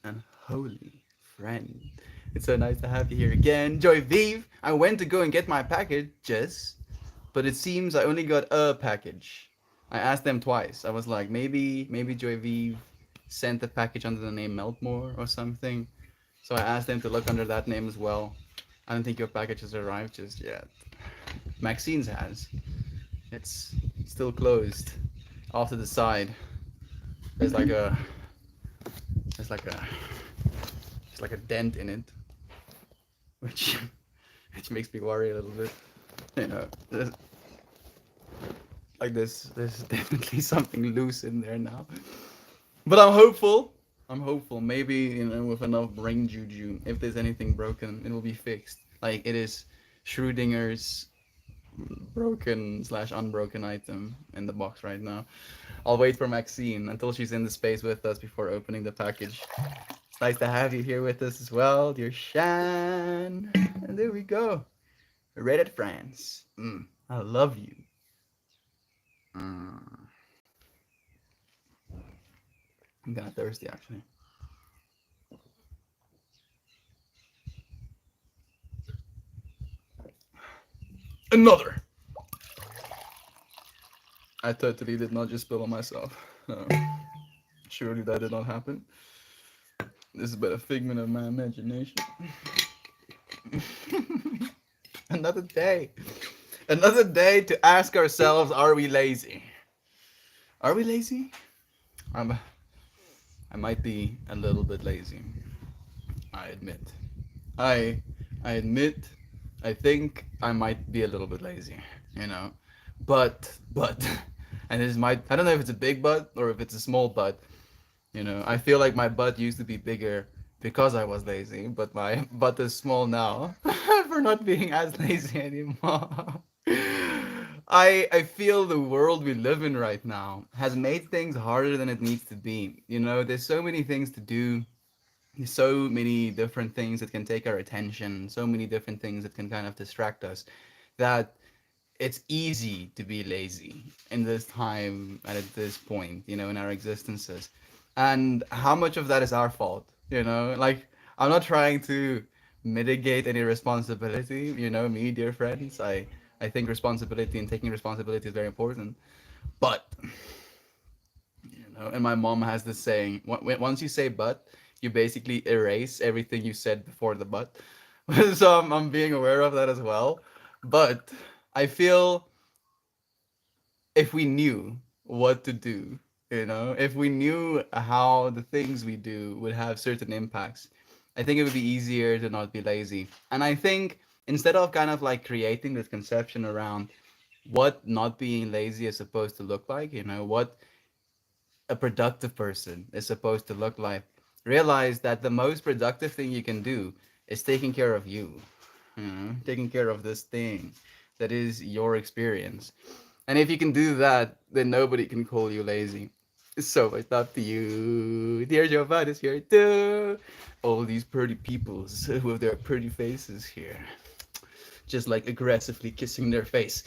and holy friend. It's so nice to have you here again. Joy Vive, I went to go and get my packages, but it seems I only got a package. I asked them twice. I was like, maybe Joy Vive sent the package under the name Meltmore or something. So I asked them to look under that name as well. I don't think your package has arrived just yet. Maxine's has. It's still closed. Off to the side. There's like a there's like a there's like a dent in it, which which makes me worry a little bit. You know, there's definitely something loose in there now. But I'm hopeful. I'm hopeful. Maybe with enough brain juju, if there's anything broken, it will be fixed. Like it is Schrodinger's broken slash unbroken item in the box right now. I'll wait for Maxine until she's in the space with us before opening the package. It's nice to have you here with us as well, dear Shan. And there we go. Reddit France. I love you. Mm, I'm kind of thirsty actually. Another. I totally did not just spill on myself. No. Surely that did not happen. This is but a figment of my imagination. Another day. Another day to ask ourselves, are we lazy? Are we lazy? I'm, I might be a little bit lazy. I admit. I I admit I think I might be a little bit lazy, you know. But and this is my I don't know if it's a big butt or if it's a small butt, you know. I feel like my butt used to be bigger because I was lazy, but my butt is small now for not being as lazy anymore. I feel the world we live in right now has made things harder than it needs to be. You know, there's so many things to do, so many different things that can take our attention, so many different things that can kind of distract us, that it's easy to be lazy in this time and at this point, you know, in our existences. And how much of that is our fault, you know? Like, I'm not trying to mitigate any responsibility, you know, me, dear friends. I think responsibility and taking responsibility is very important. But you know, and my mom has this saying: once you say "but," you basically erase everything you said before the "but." So I'm being aware of that as well. But I feel if we knew what to do, you know, if we knew how the things we do would have certain impacts, I think it would be easier to not be lazy. And I think instead of kind of like creating this conception around what not being lazy is supposed to look like, you know, what a productive person is supposed to look like, realize that the most productive thing you can do is taking care of you, taking care of this thing that is your experience. And if you can do that, then nobody can call you lazy. So it's up to you. Dear Giovanni is here too. All these pretty peoples with their pretty faces here. Just like aggressively kissing their face.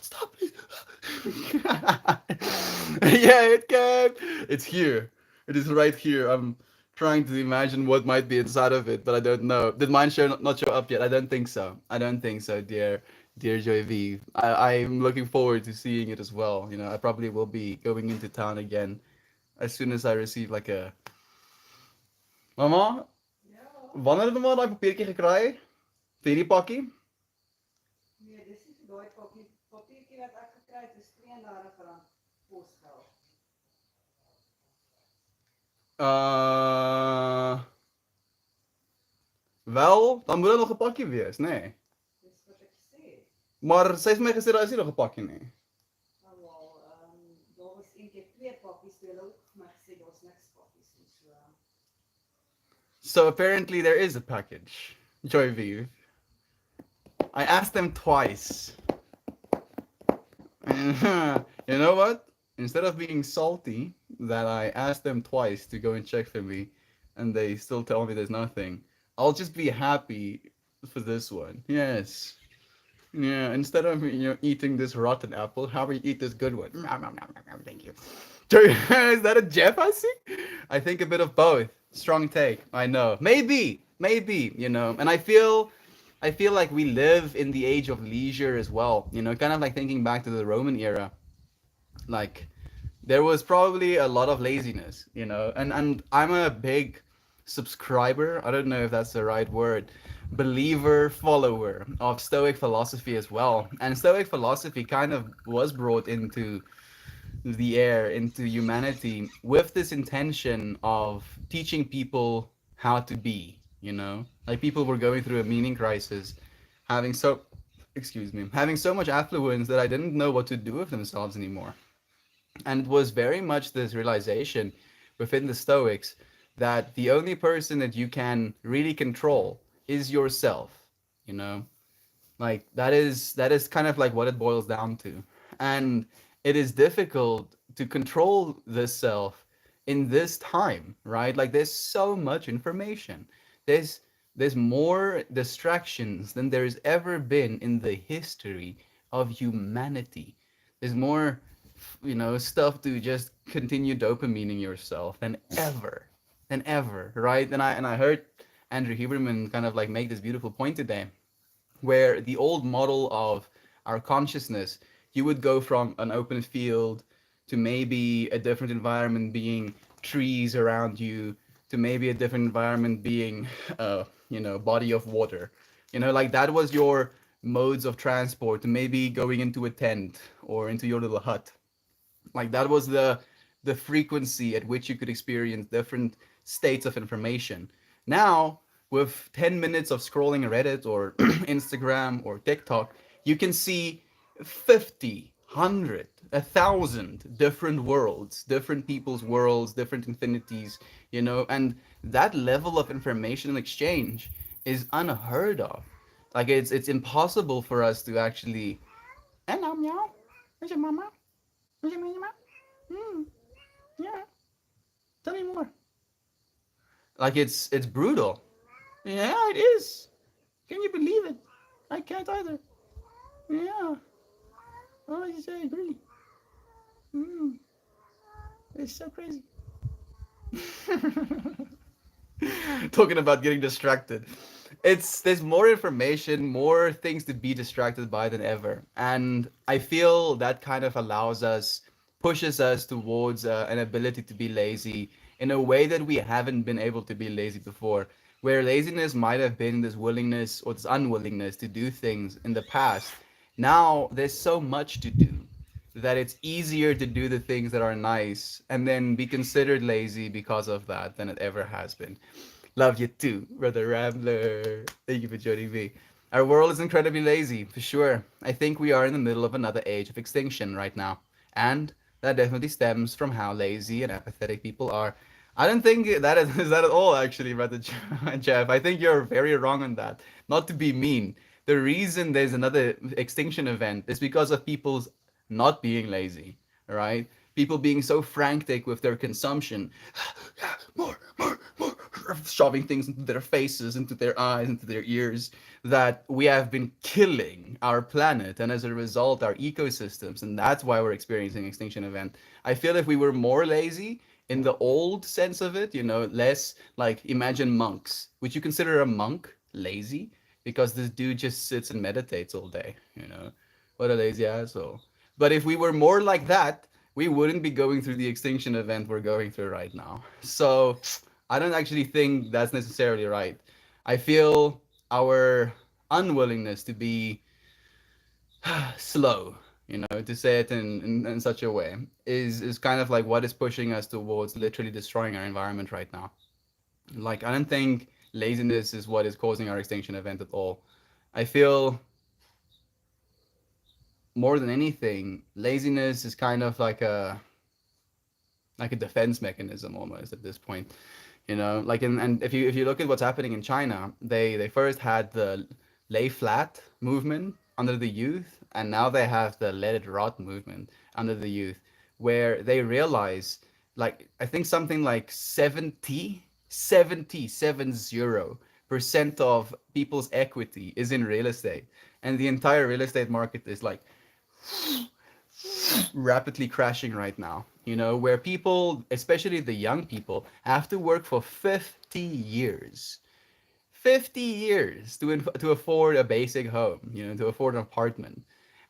Stop, please. Yeah, it can. It's here. It is right here. I'm trying to imagine what might be inside of it, but I don't know. Did mine not show up yet? I don't think so. I don't think so, dear Joy V. I'm looking forward to seeing it as well. You know, I probably will be going into town again as soon as I receive like a. Mama, wanneer het maar dat papiertje gekry? Vir die pakkie? Nee, dis nie vir daai papiertjie wat ek gekry het, is R32 posgeld. Uh Wel, dan moet er nog 'n pakkie wees, nê? Nee. Dis wat ek sê. Maar sy het my gesê daar is nie nog 'n pakkie nie. Nou wel, daar was eendag twee pakkies, toe hulle ook vir my gesê daar's niks pakkies nie, so. So apparently there is a package. Joy Vive. I asked them twice. You know what? Instead of being salty that I asked them twice to go and check for me and they still tell me there's nothing, I'll just be happy for this one. Yes. Yeah, instead of eating this rotten apple, how about you eat this good one? Thank you. Is that a Jeff I see? I think a bit of both. Strong take. I know. Maybe, And I feel like we live in the age of leisure as well. Kind of like thinking back to the Roman era. Like there was probably a lot of laziness, and I'm a big subscriber, I don't know if that's the right word, believer, follower of Stoic philosophy as well. And Stoic philosophy kind of was brought into the air, into humanity, with this intention of teaching people how to be, like people were going through a meaning crisis, having so excuse me, having so much affluence that I didn't know what to do with themselves anymore. And it was very much this realization within the Stoics that the only person that you can really control is yourself, you know? Like that is kind of like what it boils down to. And it is difficult to control the self in this time, right? Like there's so much information. There's there's more distractions than there's ever been in the history of humanity. There's more, stuff to just continue dopamining yourself than ever, right? And I heard Andrew Huberman kind of like make this beautiful point today, where the old model of our consciousness, you would go from an open field to maybe a different environment being trees around you, to maybe a different environment being body of water. Like that was your modes of transport, to maybe going into a tent or into your little hut. Like that was the frequency at which you could experience different states of information. Now, with 10 minutes of scrolling Reddit or Instagram or TikTok, you can see 50, 100, 1,000 different worlds, different people's worlds, different infinities, and that level of information exchange is unheard of. Like it's impossible for us to actually. Hello, meow. Where's your mama? Where's your mama? Hmm. Yeah. Tell me more. Like it's brutal. Yeah, it is. Can you believe it? I can't either. Yeah. Oh, yes, I agree. Mm. It's so crazy. Talking about getting distracted. There's more information, more things to be distracted by than ever. And I feel that kind of pushes us towards an ability to be lazy in a way that we haven't been able to be lazy before. Where laziness might have been this willingness or this unwillingness to do things in the past. Now there's so much to do that it's easier to do the things that are nice and then be considered lazy because of that than it ever has been. Love you too, brother Rambler. Thank you for joining me. Our world is incredibly lazy, for sure. I think we are in the middle of another age of extinction right now. And that definitely stems from how lazy and apathetic people are. I don't think that is that at all, actually, brother Jeff. I think you're very wrong on that. Not to be mean. The reason there's another extinction event is because of people's not being lazy, right? People being so frantic with their consumption, more, shoving things into their faces, into their eyes, into their ears, that we have been killing our planet and as a result our ecosystems, and that's why we're experiencing extinction event. I feel if we were more lazy in the old sense of it, less like imagine monks. Would you consider a monk lazy? Because this dude just sits and meditates all day. What a lazy asshole. But if we were more like that, we wouldn't be going through the extinction event we're going through right now. So I don't actually think that's necessarily right. I feel our unwillingness to be slow, to say it in such a way, is kind of like what is pushing us towards literally destroying our environment right now. Like, I don't think laziness is what is causing our extinction event at all. I feel more than anything, laziness is kind of like a defense mechanism almost at this point. Like and if you look at what's happening in China, they first had the lay flat movement under the youth, and now they have the let it rot movement under the youth, where they realize, like, I think something like 70% of people's equity is in real estate, and the entire real estate market is like rapidly crashing right now. You know, where people, especially the young people, have to work for 50 years. 50 years to afford a basic home, you know, to afford an apartment.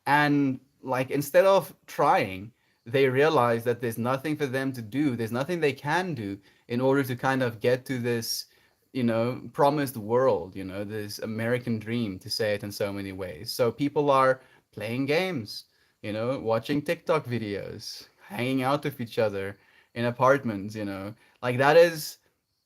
And like instead of trying, they realize that there's nothing for them to do. There's nothing they can do in order to kind of get to this, you know, promised world, you know, this American dream, to say it in so many ways. So people are playing games, you know, watching TikTok videos, hanging out with each other in apartments, you know. Like that is,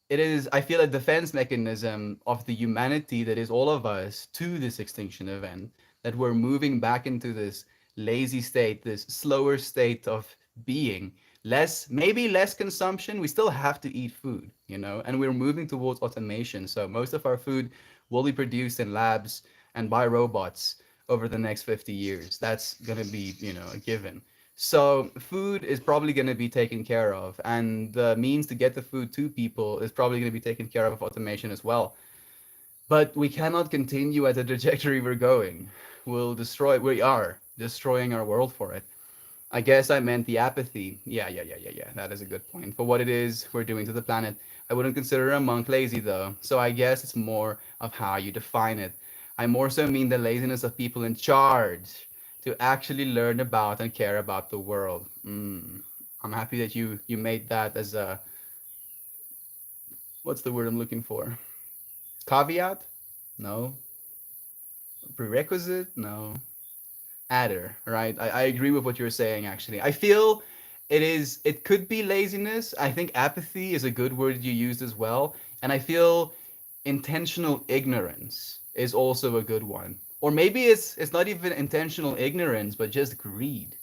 it is, I feel, a defense mechanism of the humanity that is all of us to this extinction event, that we're moving back into this lazy state, this slower state of being. Less, maybe less consumption. We still have to eat food, you know, and we're moving towards automation. So most of our food will be produced in labs and by robots over the next 50 years. That's going to be, you know, a given. So food is probably going to be taken care of, and the means to get the food to people is probably going to be taken care of automation as well. But we cannot continue at the trajectory we're going. We are destroying our world for it. I guess I meant the apathy. Yeah. That is a good point. For what it is we're doing to the planet. I wouldn't consider a monk lazy though. So I guess it's more of how you define it. I more so mean the laziness of people in charge to actually learn about and care about the world. I'm happy that you made that as a, what's the word I'm looking for? Caveat? No. Prerequisite? No. Adder, right? I agree with what you're saying actually. I feel it could be laziness. I think apathy is a good word you used as well. And I feel intentional ignorance is also a good one. Or maybe it's not even intentional ignorance, but just greed.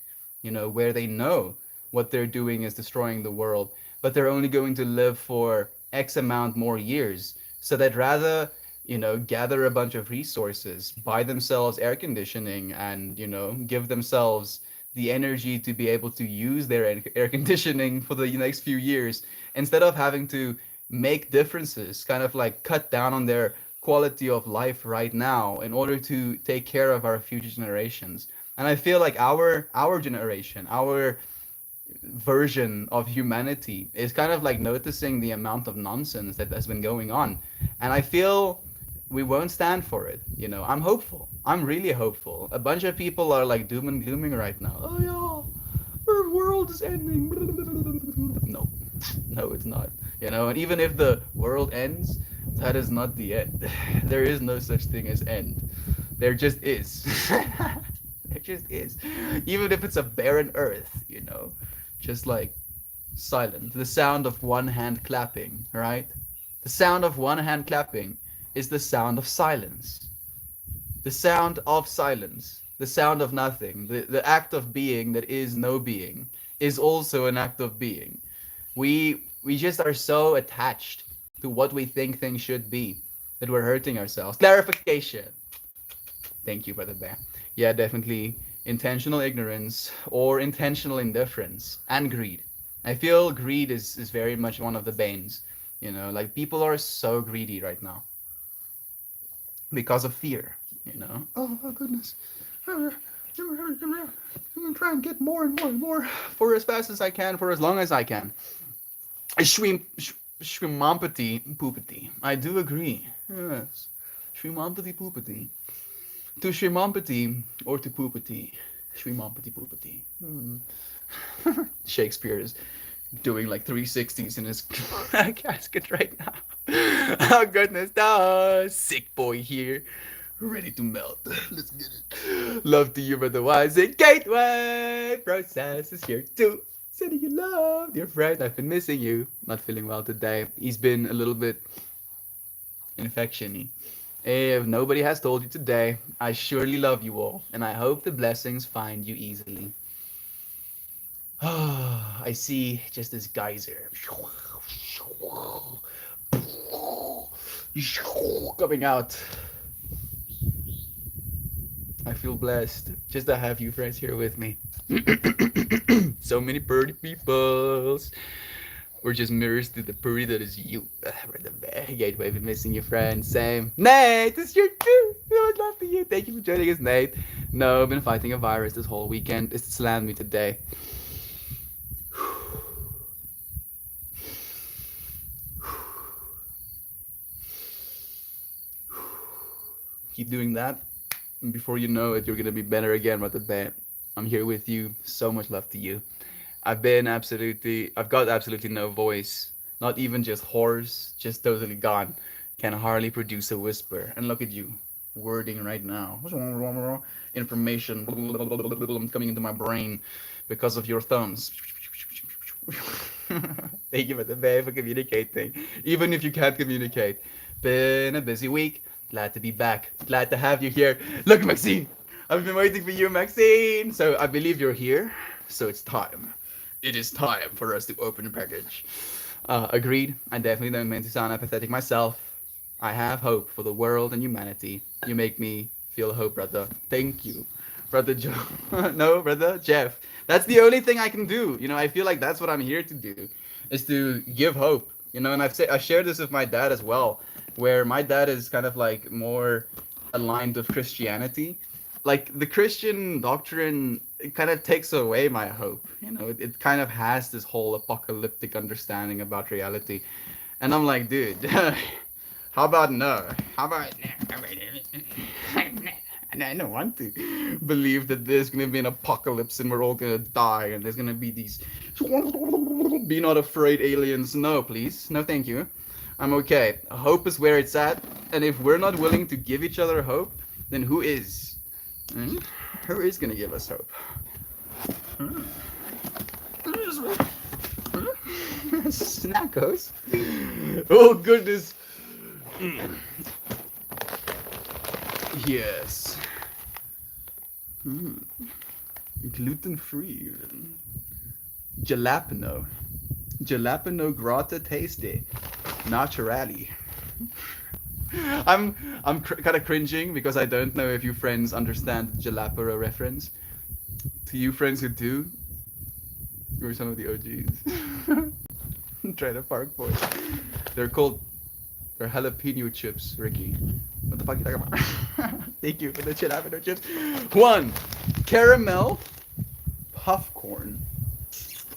You know, where they know what they're doing is destroying the world, but they're only going to live for X amount more years. So that rather, you know, gather a bunch of resources, buy themselves air conditioning, and, you know, give themselves the energy to be able to use their air conditioning for the next few years, instead of having to make differences, kind of like cut down on their quality of life right now in order to take care of our future generations. And I feel like our generation, our version of humanity is kind of like noticing the amount of nonsense that has been going on. And I feel we won't stand for it. You know, I'm hopeful. I'm really hopeful. A bunch of people are like doom and glooming right now. Oh yeah, our world is ending. No, no, it's not. You know, and even if the world ends, that is not the end. There is no such thing as end. There just is. There just is. Even if it's a barren earth, you know, just like silent. The sound of one hand clapping, right? The sound of one hand clapping is the sound of silence. The sound of silence. The sound of nothing. The act of being that is no being is also an act of being. We just are so attached to what we think things should be that we're hurting ourselves. Clarification. Thank you, Brother Bear. Yeah, definitely intentional ignorance or intentional indifference and greed. I feel greed is very much one of the banes. You know, like people are so greedy right now because of fear. You know, oh goodness, I'm gonna try and get more and more and more for as fast as I can for as long as I can. Shrimampati poopity. I do agree. Yes, shrimampati poopity. To Shrimampati or to Poopati. Shrimampati Poopati. Shakespeare is doing like 360s in his casket right now. Oh goodness, no. Sick boy here. Ready to melt. Let's get it. Love to you, brother wise and gateway. Process is here too. Sending you love, dear friend. I've been missing you. Not feeling well today. He's been a little bit infection-y. If nobody has told you today, I surely love you all, and I hope the blessings find you easily. I see just this geyser coming out. I feel blessed just to have you friends here with me. So many pretty peoples. We're just mirrors to the Puri that is you. We're the gateway for missing your friends. Same. Nate, it's your too. I love you. Thank you for joining us, Nate. No, I've been fighting a virus this whole weekend. It slammed me today. Keep doing that. And before you know it, you're gonna be better again, Brother Ben. I'm here with you. So much love to you. I've got absolutely no voice. Not even just hoarse, just totally gone. Can hardly produce a whisper. And look at you, wording right now. Information coming into my brain because of your thumbs. Thank you, Brother Ben, for communicating. Even if you can't communicate. Been a busy week. Glad to be back. Glad to have you here. Look, Maxine! I've been waiting for you, Maxine! So I believe you're here. So it's time. It is time for us to open the package. Agreed. I definitely don't mean to sound apathetic myself. I have hope for the world and humanity. You make me feel hope, brother. Thank you. Brother Joe. No, brother Jeff. That's the only thing I can do. You know, I feel like that's what I'm here to do, is to give hope. You know, and I shared this with my dad as well, where my dad is kind of like more aligned with Christianity. Like the Christian doctrine, it kind of takes away my hope. You know, it kind of has this whole apocalyptic understanding about reality, and I'm like, dude, how about no? How about and I don't want to believe that there's gonna be an apocalypse and we're all gonna die and there's gonna be these be not afraid aliens. No, please, no, thank you. I'm okay. Hope is where it's at, and if we're not willing to give each other hope, then who is? Hmm? Who is gonna give us hope? Snackos. Oh goodness. Yes. Gluten free. Jalapeno. Jalapeno grata tasty. Naturally. I'm kind of cringing because I don't know if you friends understand the jalapeno reference. To you friends who do, you're some of the OGs. Trailer Park Boys. They're called. They're jalapeno chips, Ricky. What the fuck are you talking about? Thank you for the jalapeno chips. One, caramel puffcorn.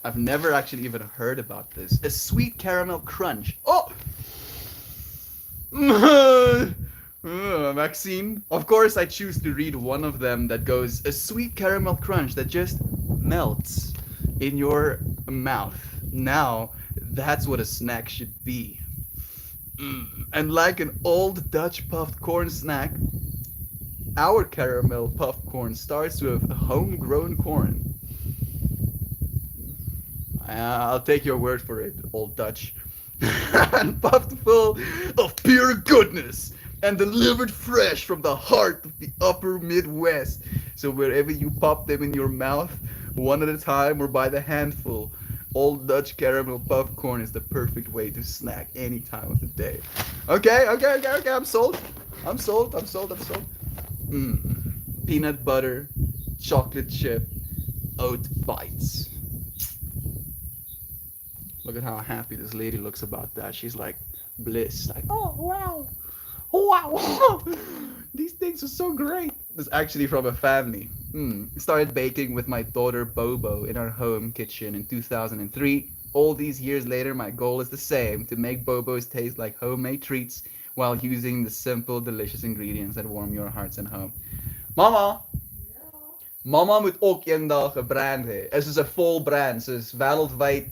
I've never actually even heard about this. A sweet caramel crunch. Oh! Maxine. Of course, I choose to read one of them that goes a sweet caramel crunch that just melts in your mouth. Now, that's what a snack should be. And like an old Dutch puffed corn snack, our caramel puffed corn starts with homegrown corn. I'll take your word for it, old Dutch. And puffed full of pure goodness and delivered fresh from the heart of the upper Midwest. So wherever you pop them in your mouth, one at a time or by the handful, old Dutch caramel puff corn is the perfect way to snack any time of the day. Okay, I'm sold. I'm sold. Peanut butter, chocolate chip, oat bites. Look at how happy this lady looks about that. She's like bliss. Like, oh wow. Wow. These things are so great. This is actually from a family. Started baking with my daughter Bobo in our home kitchen in 2003. All these years later, my goal is the same, to make Bobos taste like homemade treats while using the simple, delicious ingredients that warm your hearts and home. Mama! Mama moet ook eendag 'n brand hê. Dit is 'n vol brand. Soos wêreldwyd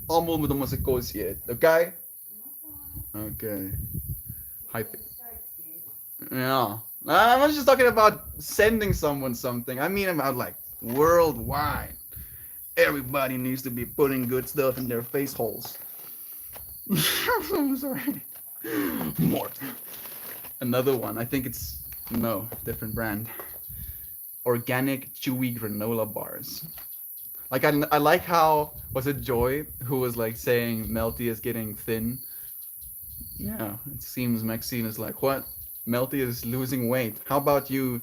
almal moet hom as 'n kos eet. Okay? Okay. Hype. Yeah. I was just talking about sending someone something. I mean about like worldwide. Everybody needs to be putting good stuff in their face holes. I'm sorry. More. Another one. I think it's no, different brand. Organic chewy granola bars. Like I like how, was it Joy who was like saying Melty is getting thin? Yeah, it seems Maxine is like, what? Melty is losing weight. How about you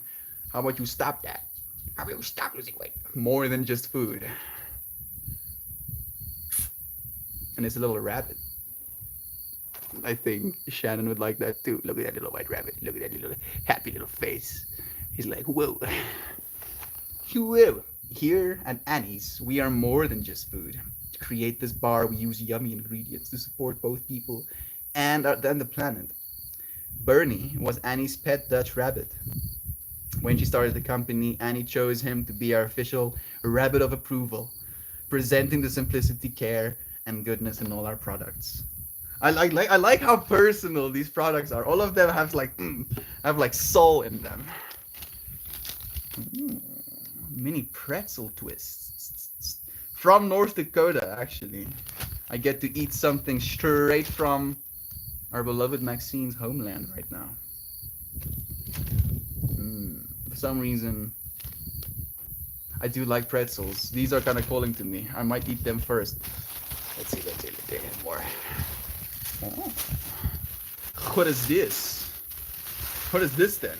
stop that? How about you stop losing weight? More than just food. and it's a little rabbit. I think Shannon would like that too. Look at that little white rabbit. Look at that little happy little face. He's like, whoa. Whoa. Here at Annie's, we are more than just food. To create this bar, we use yummy ingredients to support both people and the planet. Bernie was Annie's pet Dutch rabbit. When she started the company, Annie chose him to be our official rabbit of approval, presenting the simplicity, care, and goodness in all our products. I like how personal these products are. All of them have like soul in them. Mm, mini pretzel twists from North Dakota. Actually, I get to eat something straight from our beloved Maxine's homeland right now. For some reason, I do like pretzels. These are kind of calling to me. I might eat them first. Let's see. Let's see more. Oh. What is this? What is this then?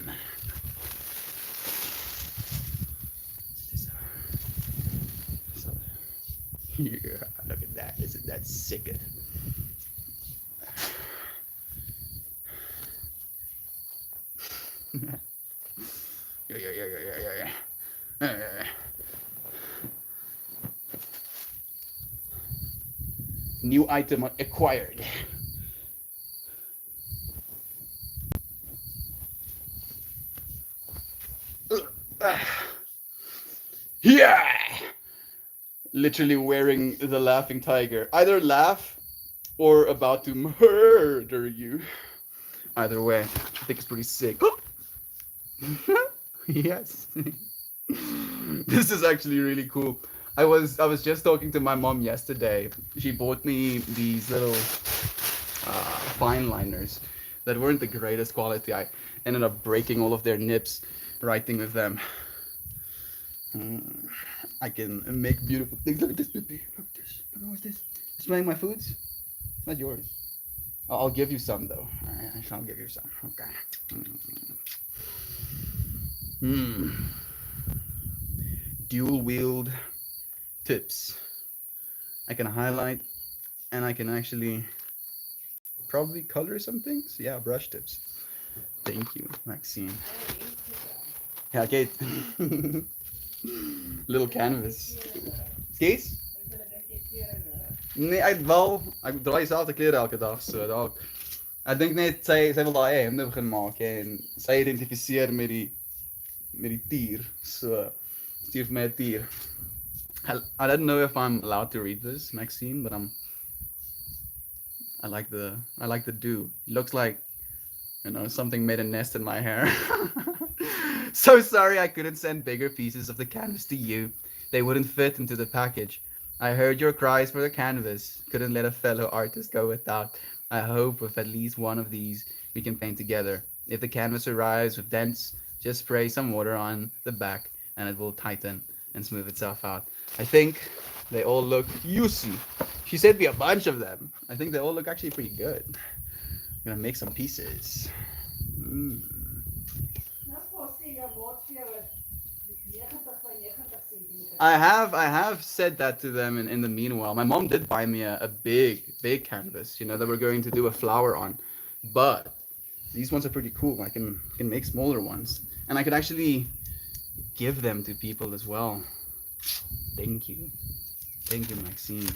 Yeah, look at that. Isn't that sick? Yeah. New item acquired. Yeah! Literally wearing the laughing tiger. Either laugh or about to murder you. Either way, I think it's pretty sick. Yes. This is actually really cool. I was just talking to my mom yesterday. She bought me these little fine liners that weren't the greatest quality. I ended up breaking all of their nips writing with them. I can make beautiful things. Look at this, baby. Look at this. Look at what's this. You smelling my foods? It's not yours. I'll give you some though. Alright, I shall give you some. Okay. Dual wield tips. I can highlight and I can actually probably color some things. Yeah, brush tips. Thank you, Maxine. Ja, Kate. Little canvas. Kees? Nee, ek draai dieselfde klere elke dag, so dalk. Ek dink net sy wil daai hemde begin maak en sy identifiseer met die tier. So stuur vir my 'n tier. I don't know if I'm allowed to read this, Maxine, but I like the do. It looks like, you know, something made a nest in my hair. So sorry I couldn't send bigger pieces of the canvas to you. They wouldn't fit into the package. I heard your cries for the canvas. Couldn't let a fellow artist go without. I hope with at least one of these we can paint together. If the canvas arrives with dents, just spray some water on the back and it will tighten and smooth itself out. I think they all look juicy. She sent me a bunch of them. I think they all look actually pretty good. I'm gonna make some pieces. I have said that to them in the meanwhile. My mom did buy me a big canvas, you know, that we're going to do a flower on. But these ones are pretty cool. I can make smaller ones. And I could actually give them to people as well. Thank you. Thank you, Maxine.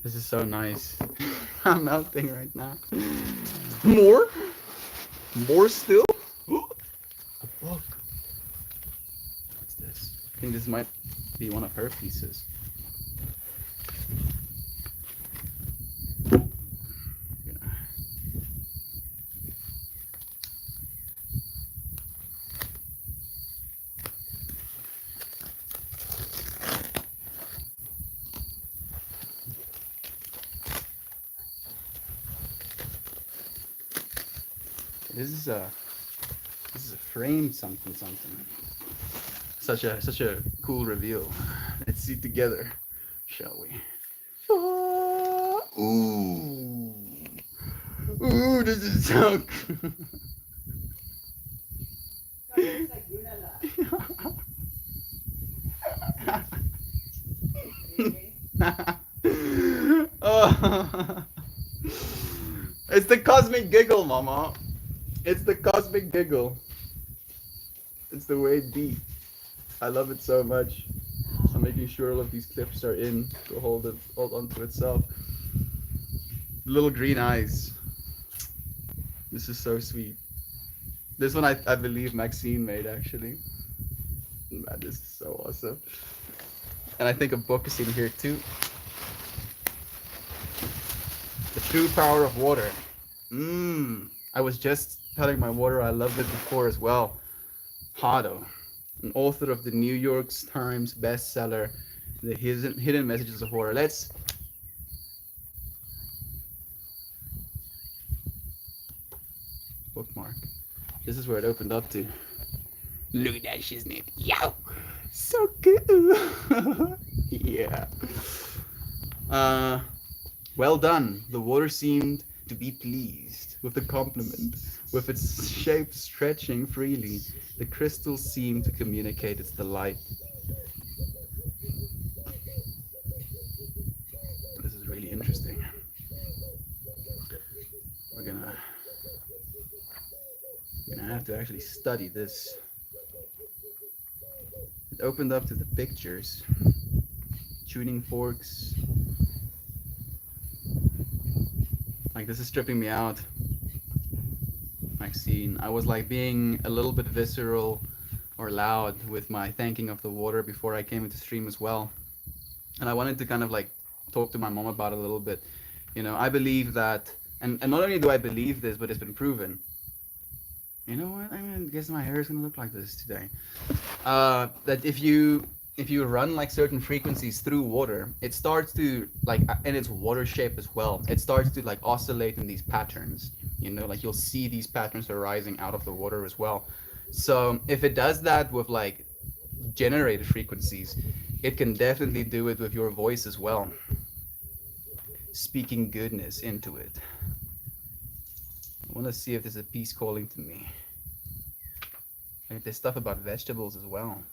This is so nice. I'm melting right now. More? More still? A book. What's this? I think this might be one of her pieces. This is a framed something. Such a cool reveal. Let's see together, shall we? Ooh, this is so cool. It's the cosmic giggle, mama. It's the cosmic giggle. It's the way deep. I love it so much. I'm making sure all of these clips are in to hold onto itself. Little green eyes. This is so sweet. This one I believe Maxine made actually. Man, this is so awesome. And I think a book is in here too. The True Power of Water. I was just telling my water I loved it before as well. Hado, an author of the New York Times bestseller, The Hidden Messages of Water. Let's bookmark. This is where it opened up to. Look at that shiznit. Yo! So good! Yeah. Well done. The water seemed to be pleased with the compliment. With its shape stretching freely, the crystal seemed to communicate its delight. This is really interesting. We're gonna have to actually study this. It opened up to the pictures, tuning forks. Like, this is stripping me out, Maxine. I was like being a little bit visceral or loud with my thanking of the water before I came into stream as well. And I wanted to kind of like talk to my mom about it a little bit. You know, I believe that, and not only do I believe this, but it's been proven. You know what? I mean, I guess my hair is gonna look like this today. That if you run like certain frequencies through water, it starts to like, and it's water shape as well. It starts to like oscillate in these patterns. You know, like you'll see these patterns arising out of the water as well. So if it does that with like generated frequencies, it can definitely do it with your voice as well. Speaking goodness into it. I want to see if there's a piece calling to me. Like there's stuff about vegetables as well.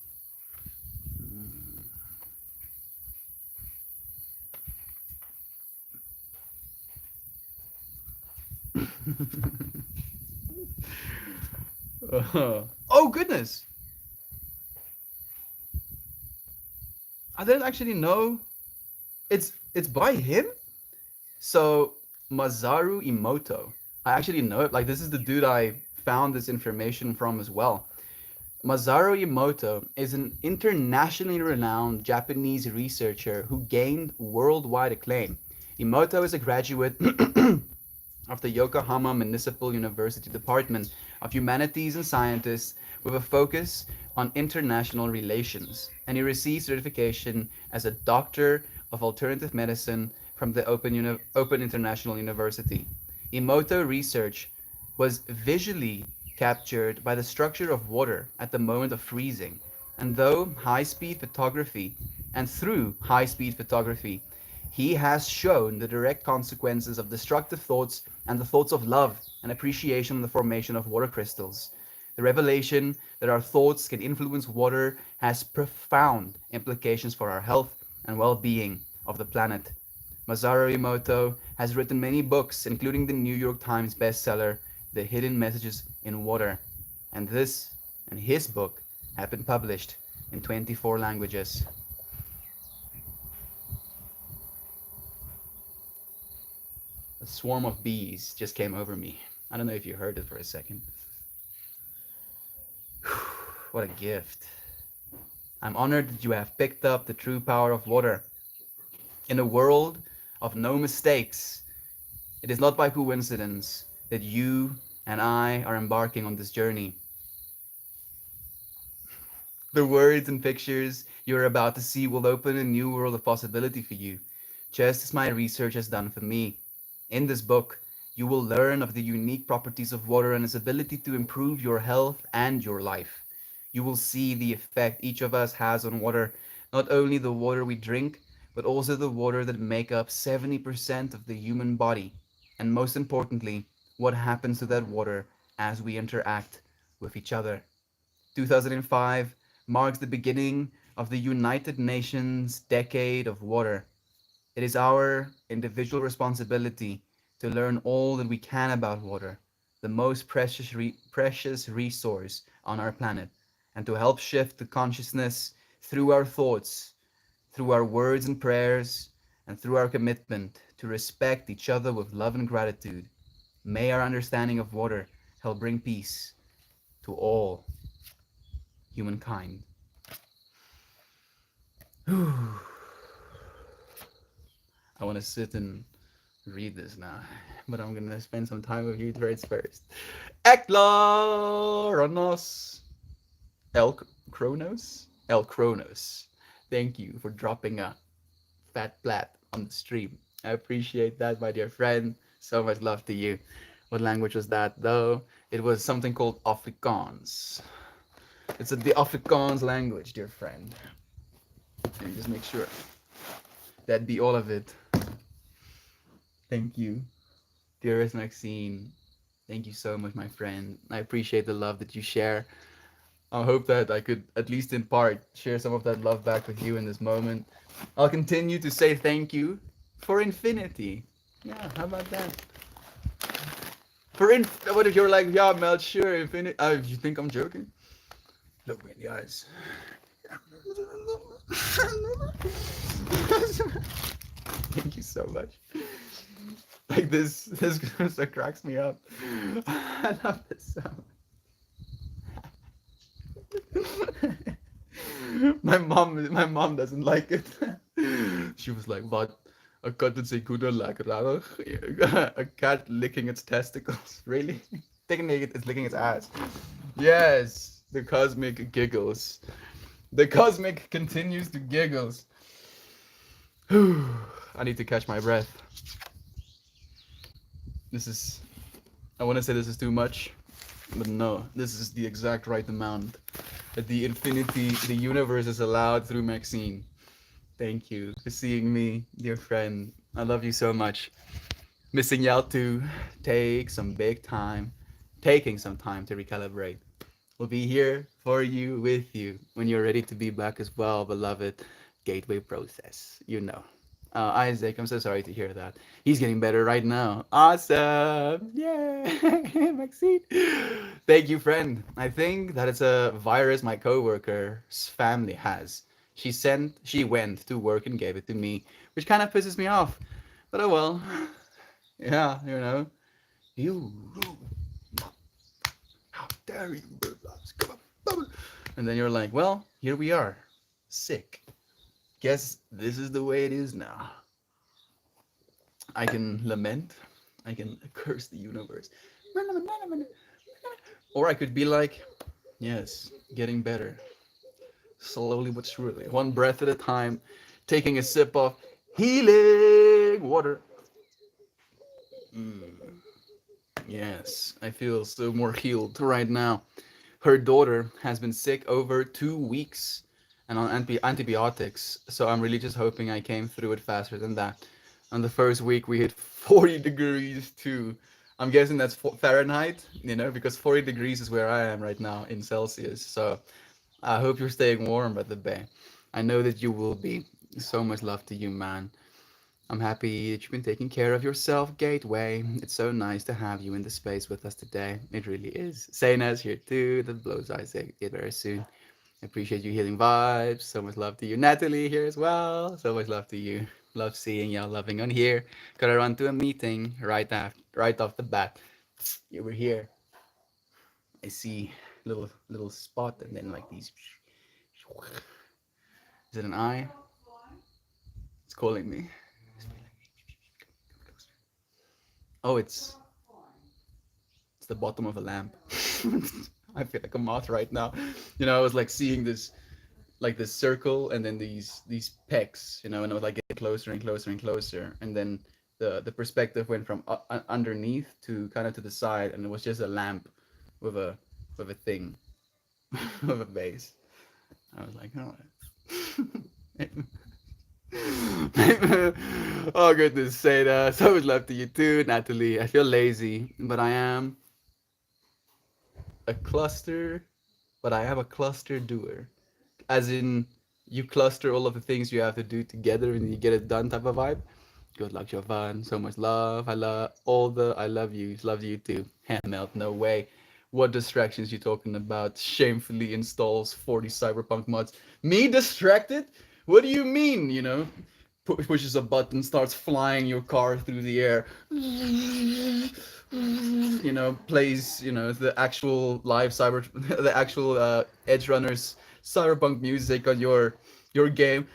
Oh goodness! I didn't actually know. It's by him. So Masaru Emoto. I actually know it. Like this is the dude I found this information from as well. Masaru Emoto is an internationally renowned Japanese researcher who gained worldwide acclaim. Emoto is a graduate of the Yokohama Municipal University Department of Humanities and Sciences with a focus on international relations, and he received certification as a Doctor of Alternative Medicine from the Open International University. Emoto research was visually captured by the structure of water at the moment of freezing, and through high-speed photography, he has shown the direct consequences of destructive thoughts and the thoughts of love and appreciation in the formation of water crystals. The revelation that our thoughts can influence water has profound implications for our health and well-being of the planet. Masaru Emoto has written many books, including the New York Times bestseller, The Hidden Messages in Water, and his book have been published in 24 languages. A swarm of bees just came over me. I don't know if you heard it for a second. What a gift. I'm honored that you have picked up the true power of water. In a world of no mistakes, it is not by coincidence that you and I are embarking on this journey. The words and pictures you're about to see will open a new world of possibility for you, just as my research has done for me. In this book, you will learn of the unique properties of water and its ability to improve your health and your life. You will see the effect each of us has on water, not only the water we drink, but also the water that make up 70% of the human body, and most importantly, what happens to that water as we interact with each other. 2005 marks the beginning of the United Nations Decade of Water. It is our individual responsibility to learn all that we can about water, the most precious resource on our planet, and to help shift the consciousness through our thoughts, through our words and prayers, and through our commitment to respect each other with love and gratitude. May our understanding of water help bring peace to all humankind. I want to sit and read this now, but I'm gonna spend some time with you trades first. Ekloros El Kronos? El Kronos. Thank you for dropping a fat plat on the stream. I appreciate that, my dear friend. So much love to you. What language was that, though? It was something called Afrikaans. The Afrikaans language, dear friend. Let me just make sure that be all of it. Thank you, dearest Maxine. Thank you so much, my friend. I appreciate the love that you share. I hope that I could, at least in part, share some of that love back with you in this moment. I'll continue to say thank you for infinity. Yeah, how about that? What if you're like, yeah, Mel, sure, infinity. You think I'm joking? Look me in the eyes. Thank you so much. Like this that cracks me up. I love this so much. My mom doesn't like it. She was like, "What? A cat dat zijn goede like rarig? A cat licking its testicles? Really? Technically, it's licking its ass." Yes, the cosmic giggles. The cosmic continues to giggles. I need to catch my breath. I want to say this is too much, but no, this is the exact right amount. That the infinity, the universe is allowed through Maxine. Thank you for seeing me, dear friend. I love you so much. Missing out to taking some time to recalibrate. We'll be here for you, with you, when you're ready to be back as well, beloved Gateway Process. You know. Isaac, I'm so sorry to hear that. He's getting better right now. Awesome. Yeah. Maxine. Thank you, friend. I think that it's a virus my coworker's family has. She went to work and gave it to me, which kind of pisses me off. But oh well. Yeah, you know. You. How dare you? And then you're like, well, here we are. Sick. Guess this is the way it is now. I can lament, I can curse the universe. Or I could be like, yes, getting better. Slowly but surely. One breath at a time, taking a sip of healing water. Yes, I feel so more healed right now. Her daughter has been sick over 2 weeks and on antibiotics, so I'm really just hoping I came through it faster than that. On the first week, we hit 40 degrees too. I'm guessing that's Fahrenheit, because 40 degrees is where I am right now in Celsius. So I hope you're staying warm at the bay. I know that you will be. So much love to you, man. I'm happy that you've been taking care of yourself, Gateway. It's so nice to have you in the space with us today. It really is. Sayna's here too. That blows Isaac. Get very soon. I appreciate you healing vibes. So much love to you. Natalie here as well. So much love to you. Love seeing y'all loving on here. Gotta run to a meeting right off the bat. You were here. I see little spot and then like these. Is it an eye? It's calling me. Oh, it's the bottom of a lamp. I feel like a moth right now. I was like seeing this like this circle and then these pecks, and I was like getting closer and closer and closer, and then the perspective went from underneath to kind of to the side, and it was just a lamp with a thing with a base. I was like, oh. Oh goodness, say that. So much love to you too, Natalie. I feel lazy, but I am a cluster, but I am a cluster doer. As in you cluster all of the things you have to do together and you get it done type of vibe. Good luck, Jovan. So much love. I love all the I love yous. Love you too. Handmelt, no way. What distractions you talking about? Shamefully installs 40 cyberpunk mods. Me distracted? What do you mean? Pushes a button, starts flying your car through the air. Plays the actual live cyber, the actual Edge Runners cyberpunk music on your game.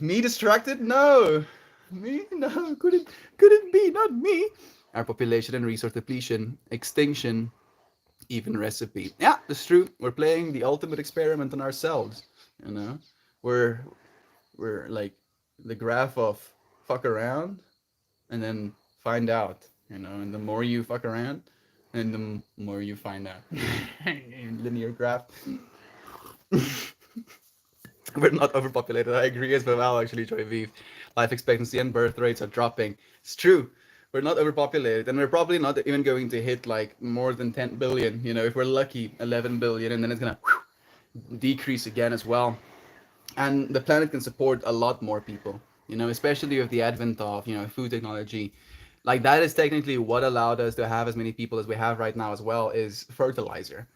Me distracted? No. Me? No. Couldn't be. Not me. Our population and resource depletion, extinction, even recipe. Yeah, that's true. We're playing the ultimate experiment on ourselves. You know, we're we're like the graph of fuck around and then find out. And the more you fuck around, and the more you find out. Linear graph. We're not overpopulated. I agree as well, actually, Joy Vive. Life expectancy and birth rates are dropping. It's true. We're not overpopulated, and we're probably not even going to hit like more than 10 billion. If we're lucky, 11 billion, and then it's gonna decrease again as well. And the planet can support a lot more people. Especially with the advent of food technology. Like that is technically what allowed us to have as many people as we have right now as well is fertilizer.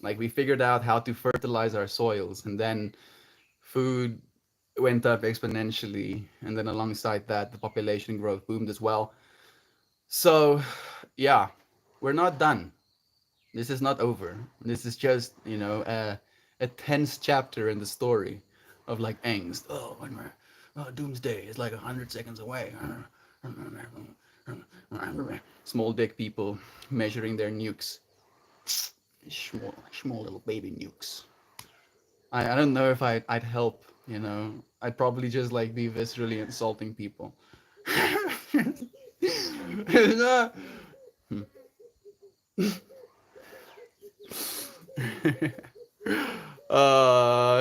Like we figured out how to fertilize our soils, and then food went up exponentially, and then alongside that the population growth boomed as well. So yeah, we're not done. This is not over. This is just a tense chapter in the story of like angst. Doomsday is like 100 seconds away. Small dick people measuring their nukes. Small little baby nukes. I don't know if I'd help. I'd probably just like be viscerally insulting people.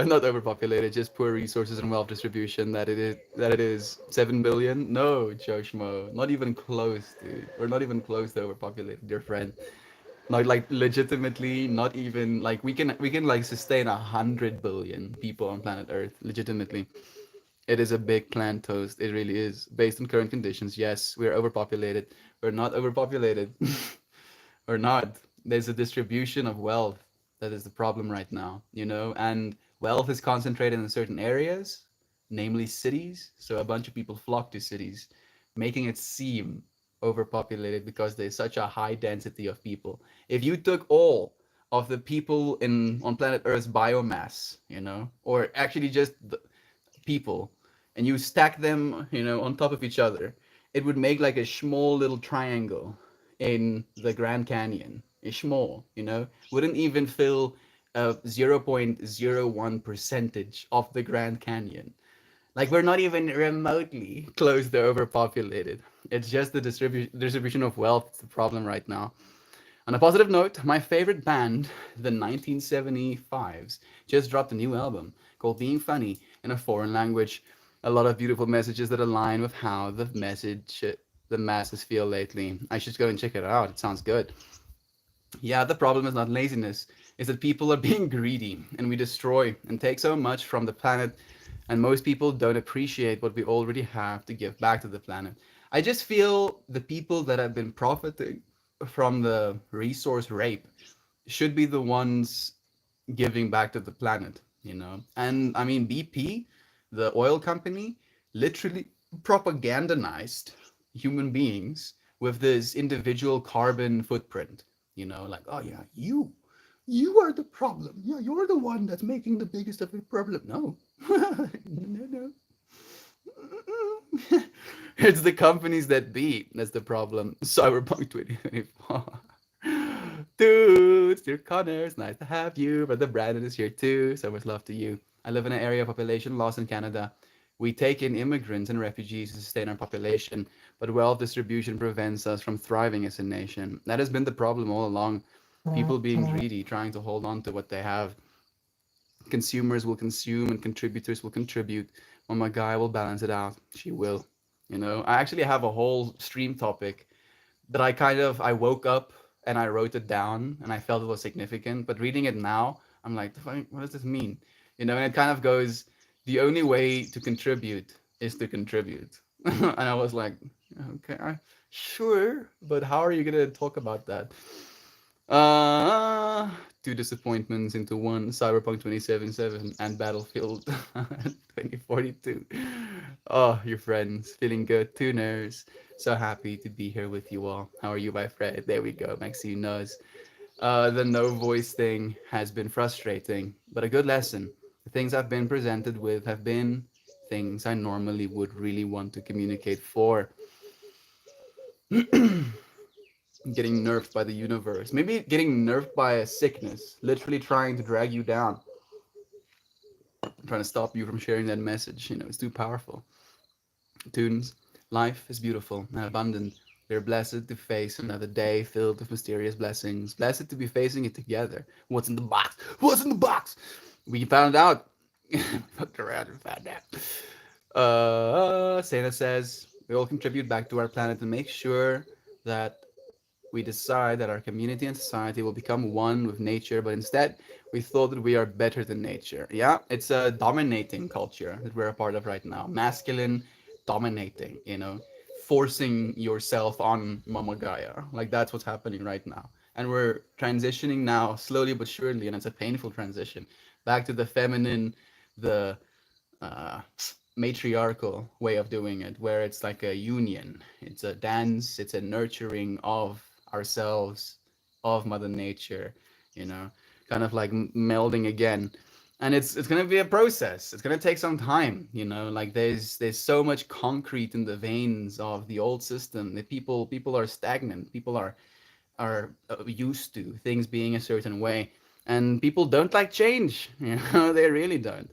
Not overpopulated, just poor resources and wealth distribution. That it is 7 billion. No, Joshmo, not even close, dude. We're not even close to overpopulated, dear friend. Not like legitimately, not even like we can like sustain 100 billion people on planet Earth legitimately. It is a big plant toast. It really is. Based on current conditions, yes, we're overpopulated. We're not overpopulated. We're not. There's a distribution of wealth that is the problem right now, and wealth is concentrated in certain areas, namely cities. So a bunch of people flock to cities, making it seem overpopulated because there's such a high density of people. If you took all of the people in on planet Earth's biomass, or actually just the people, and you stack them, on top of each other, it would make like a small little triangle in the Grand Canyon. A small, wouldn't even fill a 0.01 percentage of the Grand Canyon. Like we're not even remotely close to overpopulated. It's just the distribution of wealth that's the problem right now. On a positive note, my favorite band, the 1975s, just dropped a new album called Being Funny in a foreign language. A lot of beautiful messages that align with how the masses feel lately. I should go and check it out. It sounds good. Yeah, the problem is not laziness. It's that people are being greedy and we destroy and take so much from the planet, and most people don't appreciate what we already have to give back to the planet. I just feel the people that have been profiting from the resource rape should be the ones giving back to the planet. And I mean, BP, the oil company, literally propagandized human beings with this individual carbon footprint. Like, oh yeah, you are the problem. Yeah, you're the one that's making the biggest of the problem. No, no. It's the companies that beat. That's the problem. Cyberpunk 2024. Dude, dear Connors, nice to have you. Brother Brandon is here too. So much love to you. I live in an area of population loss in Canada. We take in immigrants and refugees to sustain our population, but wealth distribution prevents us from thriving as a nation. That has been the problem all along. People being greedy, trying to hold on to what they have. Consumers will consume and contributors will contribute. Oh, my guy will balance it out. She will. I actually have a whole stream topic that I woke up and I wrote it down and I felt it was significant. But reading it now, I'm like, what does this mean? You know, and it kind of goes, the only way to contribute is to contribute. And I was like, okay, sure, but how are you gonna talk about that? Uh, Two disappointments into one: Cyberpunk 2077 and Battlefield 2042. Oh, your friends, feeling good. Tuners, so happy to be here with you all. How are you, my friend? There we go. Maxine knows. The no voice thing has been frustrating, but a good lesson. The things I've been presented with have been things I normally would really want to communicate for. Getting nerfed by the universe. Maybe getting nerfed by a sickness, literally trying to drag you down, trying to stop you from sharing that message. You know, it's too powerful. Tunes, life is beautiful and abundant. We are blessed to face another day filled with mysterious blessings. Blessed to be facing it together. What's in the box? What's in the box? We found out. Fucked around and found out. Santa says we all contribute back to our planet and make sure that we decide that our community and society will become one with nature, but instead we thought that we are better than nature. Yeah, it's a dominating culture that we're a part of right now. Masculine dominating, you know, forcing yourself on Mama Gaia. Like that's what's happening right now. And we're transitioning now slowly but surely, and it's a painful transition back to the feminine, the uh, matriarchal way of doing it, where it's like a union. It's a dance. It's a nurturing of ourselves, of Mother Nature. You know, kind of like melding again. And it's gonna be a process. It's gonna take some time. You know, like there's so much concrete in the veins of the old system that people are stagnant. People are used to things being a certain way, and people don't like change. You know, they really don't.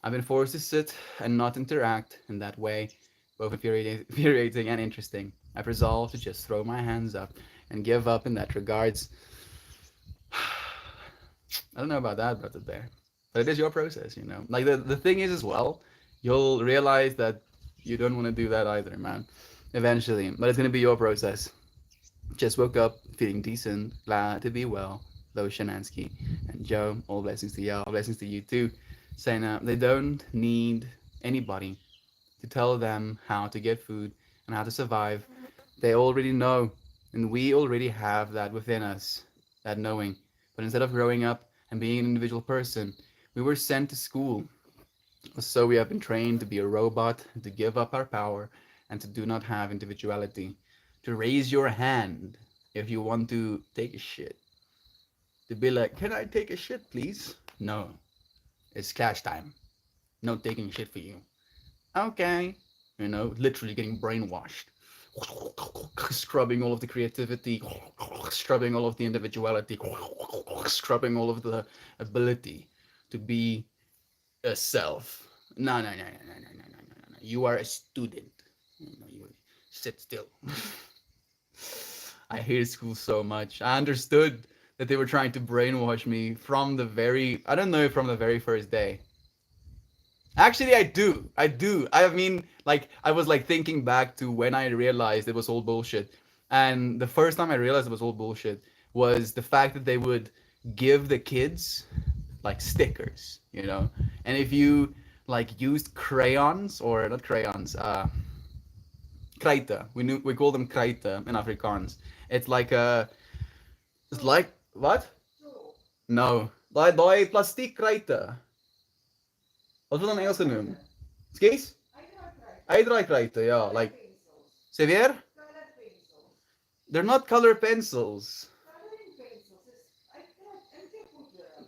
I've been forced to sit and not interact in that way, both infuriating and interesting. I've resolved to just throw my hands up and give up in that regards. I don't know about that, Brother Bear, but it is your process, you know. Like the thing is as well, you'll realize that you don't want to do that either, man. Eventually, but it's gonna be your process. Just woke up feeling decent, glad to be well. Lo Shanansky and Joe, all blessings to y'all, blessings to you too. Saying they don't need anybody to tell them how to get food and how to survive. They already know, and we already have that within us, that knowing. But instead of growing up and being an individual person, we were sent to school. So we have been trained to be a robot, to give up our power, and to do not have individuality. To raise your hand if you want to take a shit. To be like, can I take a shit, please? No, it's cash time. No taking shit for you. Okay. You know, literally getting brainwashed. Scrubbing all of the creativity, scrubbing all of the individuality, scrubbing all of the ability to be a self. No, no, no, no, no, no, no, no, no, no. You are a student. You sit still. I hated school so much. I understood that they were trying to brainwash me from the very, I don't know, from the very first day. Actually, I do. I do. I mean, like, I was like thinking back to when I realized it was all bullshit. And the first time I realized it was all bullshit was the fact that they would give the kids like stickers, you know? And if you like used crayons or not crayons, kruite. We call them kruite in Afrikaans. It's like a it's like what? No. Daai plastiek kruite. Wat word dan Engels genoem? Skies? Uitdraai ja. Like, say weer? They're not color pencils.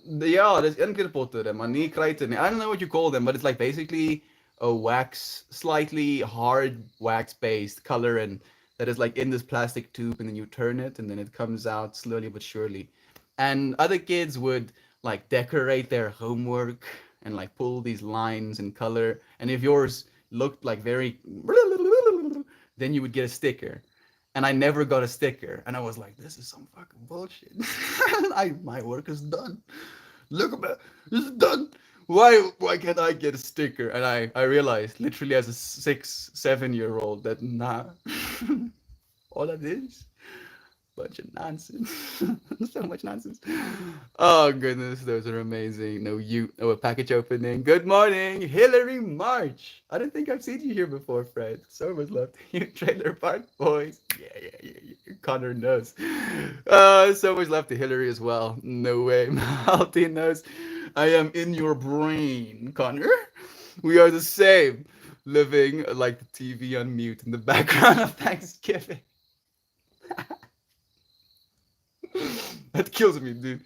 Yeah, there's inkpotten, maar nie kruite nie. I don't know what you call them, but it's like basically a wax, slightly hard wax-based color, and that is like in this plastic tube, and then you turn it, and then it comes out slowly but surely. And other kids would like decorate their homework and like pull these lines in color. And if yours looked like very, then you would get a sticker. And I never got a sticker. And I was like, this is some fucking bullshit. My work is done. Look at that. This is done. Why can't I get a sticker? And I realized literally as a 6, 7 year old that nah. All that is Bunch of nonsense. So much nonsense. Oh goodness, those are amazing. A package opening. Good morning, Hillary March. I don't think I've seen you here before, Fred. So much love to you, Trailer Park Boys. Yeah. Connor knows. So much love to Hillary as well. No way, Malty knows. I am in your brain, Connor. We are the same. Living like the TV on mute in the background of Thanksgiving. That kills me, dude.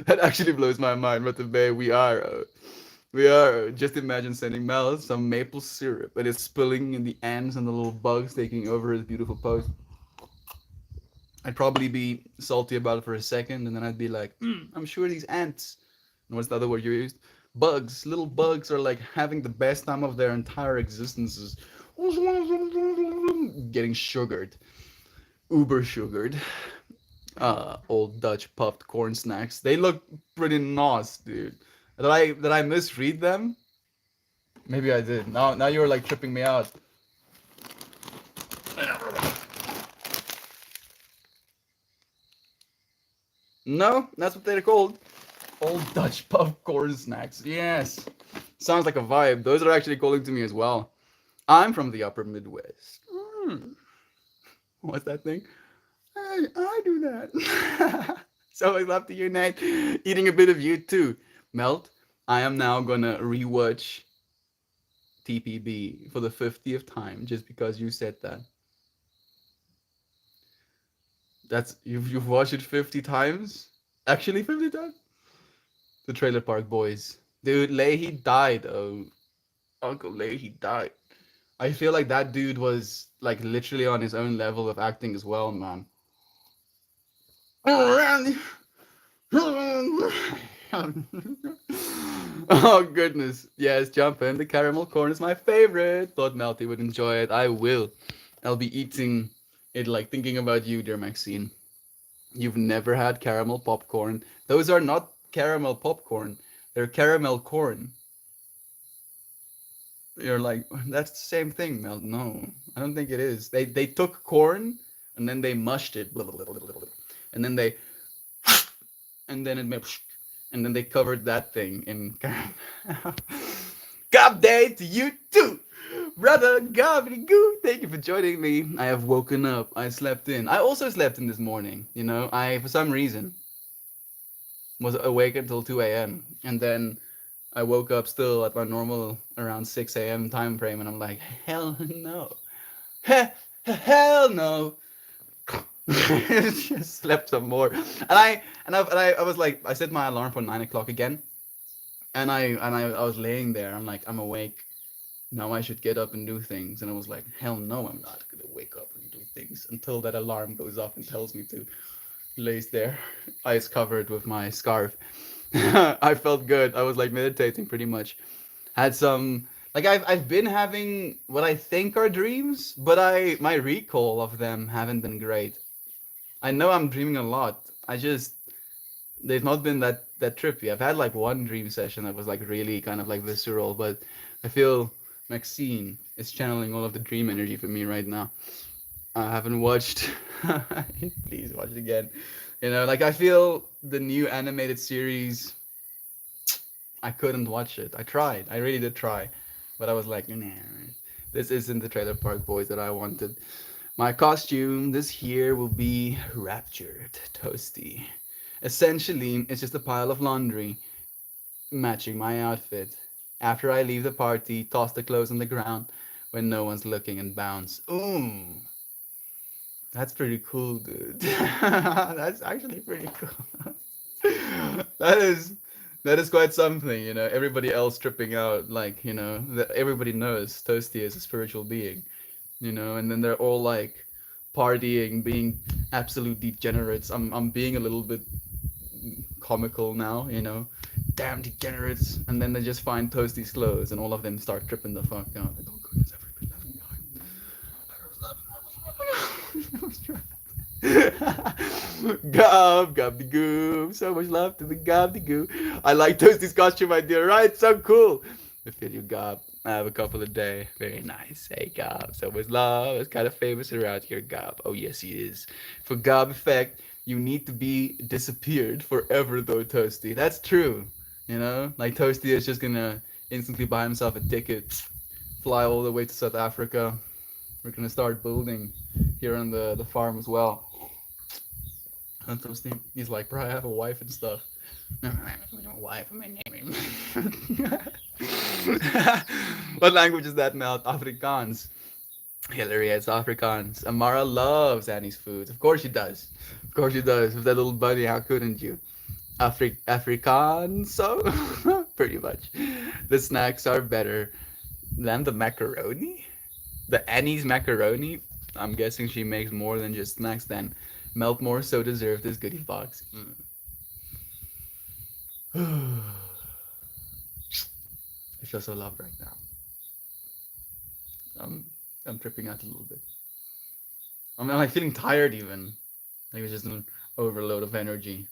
That actually blows my mind. But the way we are. Just imagine sending Mel some maple syrup, and it's spilling in the ants and the little bugs taking over his beautiful post. I'd probably be salty about it for a second, and then I'd be like, I'm sure these ants, and what's the other word you used? Bugs, little bugs are like having the best time of their entire existences. Getting sugared, uber sugared. Old Dutch puffed corn snacks. They look pretty nice, dude. Did I misread them? Maybe I did. Now you're like tripping me out. No, that's what they're called. Old Dutch puffed corn snacks. Yes. Sounds like a vibe. Those are actually calling to me as well. I'm from the upper Midwest. What's that thing? I do that. So I love to unite. Eating a bit of you too. Melt, I am now gonna rewatch TPB for the 50th time just because you said that. You've watched it 50 times? Actually 50 times? The Trailer Park Boys. Dude, Leahy died. Oh, Uncle Leahy died. I feel like that dude was like literally on his own level of acting as well, man. Oh goodness. Yes, jump in. The caramel corn is my favorite. Thought Melty would enjoy it. I will. I'll be eating it like thinking about you, dear Maxine. You've never had caramel popcorn. Those are not caramel popcorn. They're caramel corn. You're like, that's the same thing, Mel. No, I don't think it is. They took corn and then they mushed it, blah, blah, blah, blah, blah, blah, and then they and then it made and then they covered that thing in caramel. God day to you too, brother Goo. Thank you for joining me. I have woken up. I slept in. I also slept in this morning. You know, I for some reason was awake until 2 a.m. and then I woke up still at my normal around 6 a.m. time frame, and I'm like, hell no, hell no. Just slept some more, and I was like, I set my alarm for 9 o'clock again, and I was laying there. I'm like, I'm awake now. I should get up and do things, and I was like, hell no, I'm not gonna wake up and do things until that alarm goes off and tells me to. Lays there, eyes covered with my scarf. I felt good. I was like meditating pretty much. Had some like I've been having what I think are dreams, but my recall of them haven't been great. I know I'm dreaming a lot. I just they've not been that trippy. I've had like one dream session that was like really kind of like visceral, but I feel Maxine is channeling all of the dream energy for me right now. I haven't watched. Please watch it again. You know, like I feel the new animated series. I couldn't watch it. I tried. I really did try, but I was like, nah, this isn't the Trailer Park Boys that I wanted. My costume this year will be Raptured Toasty. Essentially, it's just a pile of laundry matching my outfit. After I leave the party, toss the clothes on the ground when no one's looking and bounce. Ooh. That's pretty cool, dude. That's actually pretty cool. that is that is quite something, you know. Everybody else tripping out, like you know, everybody knows Toasty is a spiritual being, you know, and then they're all like partying, being absolute degenerates. I'm being a little bit comical now, you know. Damn degenerates, and then they just find Toasty's clothes, and all of them start tripping the fuck out. Like, oh goodness, everybody left me behind. I was trying. Gob, gobby-goo. So much love to the gobby-goo. I like Toasty's costume idea, right? So cool. I feel you, Gob. I have a couple a day. Very nice. Hey, Gob. So is Love. It's kind of famous around here, Gob. Oh, yes, he is. For Gob effect, you need to be disappeared forever, though, Toasty. That's true. You know? Like, Toasty is just gonna instantly buy himself a ticket, fly all the way to South Africa. We're gonna start building here on the farm as well. And Toasty, he's like, bro, I have a wife and stuff. Wife, my name. What language is that, Mel? Afrikaans. Hillary has Afrikaans. Amara loves Annie's food. Of course she does. Of course she does. With that little bunny, how couldn't you? Afrikaans, so pretty much. The snacks are better than the macaroni. The Annie's macaroni. I'm guessing she makes more than just snacks. Then Meltmore so deserved this goodie box. I feel so loved right now. I'm tripping out a little bit. I'm like feeling tired even. Like it's just an overload of energy.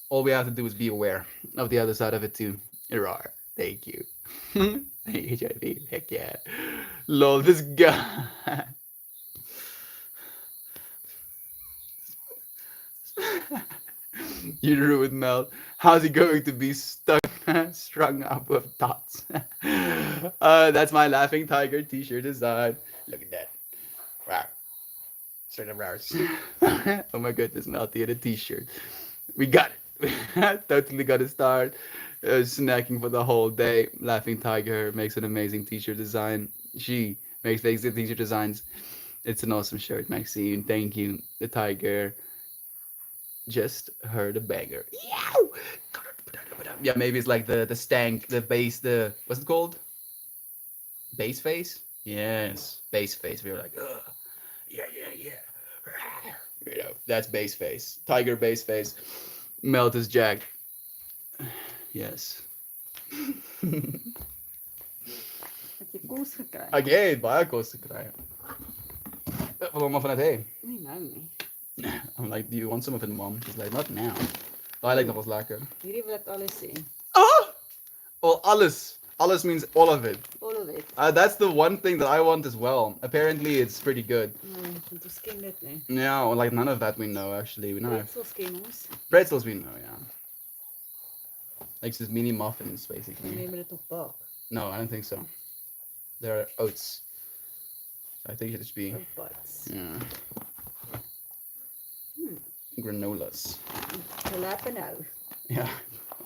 All we have to do is be aware of the other side of it too. Rar. Thank you. HIV. Heck yeah. Lol, this guy. You ruined Mel. How's he going to be stuck, strung up with dots? That's my Laughing Tiger t-shirt design. Look at that. Wow. Straight up ours. Oh my goodness, Melty had a t-shirt. We got it. Totally got to start snacking for the whole day. Laughing Tiger makes an amazing t-shirt design. She makes amazing t-shirt designs. It's an awesome shirt, Maxine. Thank you. The tiger just heard a banger. Yeah, maybe it's like the stank, the bass, the what's it called? Bass face? Yes, bass face. We were like, ugh, yeah, yeah, yeah. You know, that's bass face. Tiger bass face. Melt is Jack. Yes. Het je koers gekry? Ek het baie kos gekry. Wat allemaal van het hê? Nee, nou nie. I'm like, do you want some of it, mom? She's like, not now. Daai lyk nog ons lekker. Hierdie wil ek alles sê. Oh! Well, alles. Alles means all of it. All of it. That's the one thing that I want as well. Apparently, it's pretty good. Nee, want ons ken dit nie. Yeah, well, like none of that we know actually. We know Pretzels ken ons. pretzels we know, yeah. Like just mini muffins, En basically. neem dit op bak. No, I don't think so. They're oats. So I think it should be Op bats. yeah. Granolas. Jalapeno. Yeah,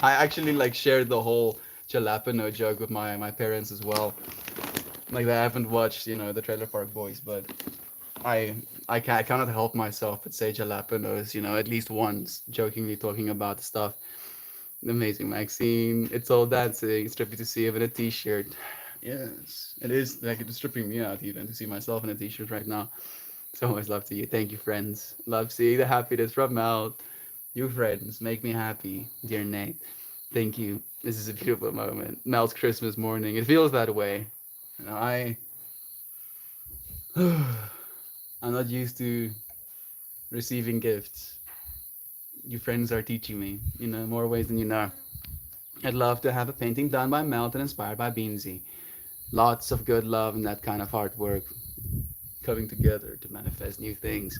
I actually like shared the whole jalapeno joke with my parents as well. Like they haven't watched, you know, the Trailer Park Boys, but I cannot help myself but say jalapenos, you know, at least once, jokingly talking about the stuff. Amazing, Maxine. It's all dancing. It's trippy to see you in a t-shirt. Yes, it is. Like it's tripping me out even to see myself in a t-shirt right now. So much love to you. Thank you, friends. Love seeing the happiness from Mel. You friends make me happy, dear Nate. Thank you. This is a beautiful moment. Mel's Christmas morning. It feels that way. You know, I'm not used to receiving gifts. You friends are teaching me, you know, more ways than you know. I'd love to have a painting done by Melt and inspired by Beansy. Lots of good love and that kind of hard work coming together to manifest new things.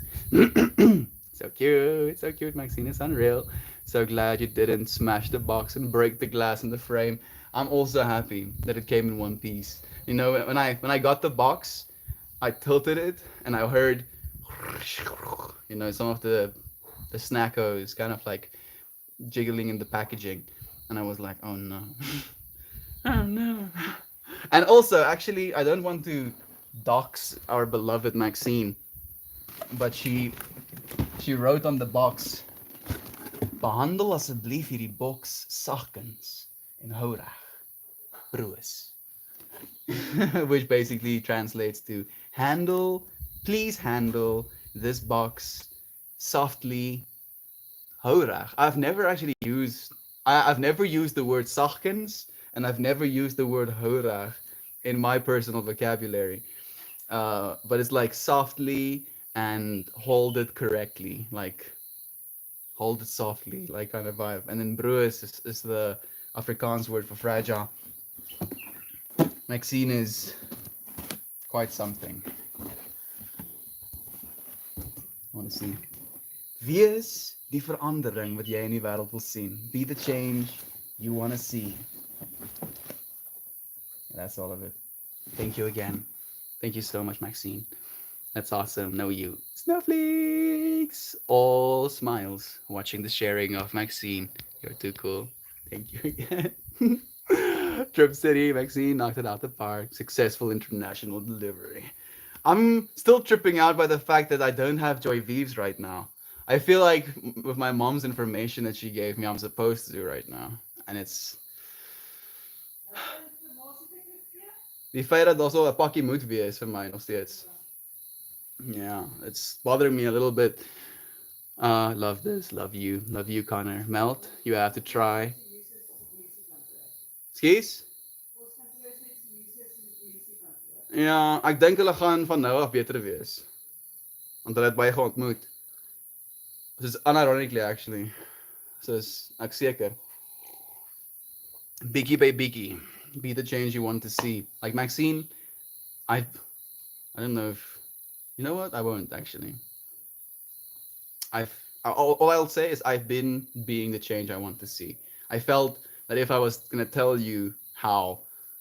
So cute, Maxine. It's unreal. So glad you didn't smash the box and break the glass in the frame. I'm also happy that it came in one piece. You know, when I got the box, I tilted it and I heard, you know, some of the snackos kind of like jiggling in the packaging, and I was like, oh no, oh no. And also, actually, I don't want to dox our beloved Maxine, but she wrote on the box, behandel asseblief hierdie box sagkens en hou reg, broers. Which basically translates to please handle this box softly, hou reg. I've never used the word sagkens and I've never used the word hou reg in my personal vocabulary. But it's like softly and hold it correctly, like hold it softly, like kind of vibe. And then broers is the Afrikaans word for fragile. Maxine is quite something. I want to see. Wees die verandering wat jy in die wêreld wil sien. Be the change you want to see. That's all of it. Thank you again. Thank you so much, Maxine. That's awesome. Know you. Snowflakes! All smiles watching the sharing of Maxine. You're too cool. Thank you again. Trip City, Maxine knocked it out the park. Successful international delivery. I'm still tripping out by the fact that I don't have Joy Vives right now. I feel like with my mom's information that she gave me, I'm supposed to do right now. And it's die feit dat daar so 'n pakkie moet wees vir my nog steeds. Yeah, it's bothering me a little bit. Love this, love you, Connor. Melt, you have to try. Skis? Ja, ek dink hulle gaan van nou af beter wees. Want hulle het baie geontmoet. This is unironically actually. Soos ek seker. Biggie by biggie. Be the change you want to see. Like Maxine, I don't know if you know what? I won't actually. All I'll say is I've been being the change I want to see. I felt that if I was gonna tell you how,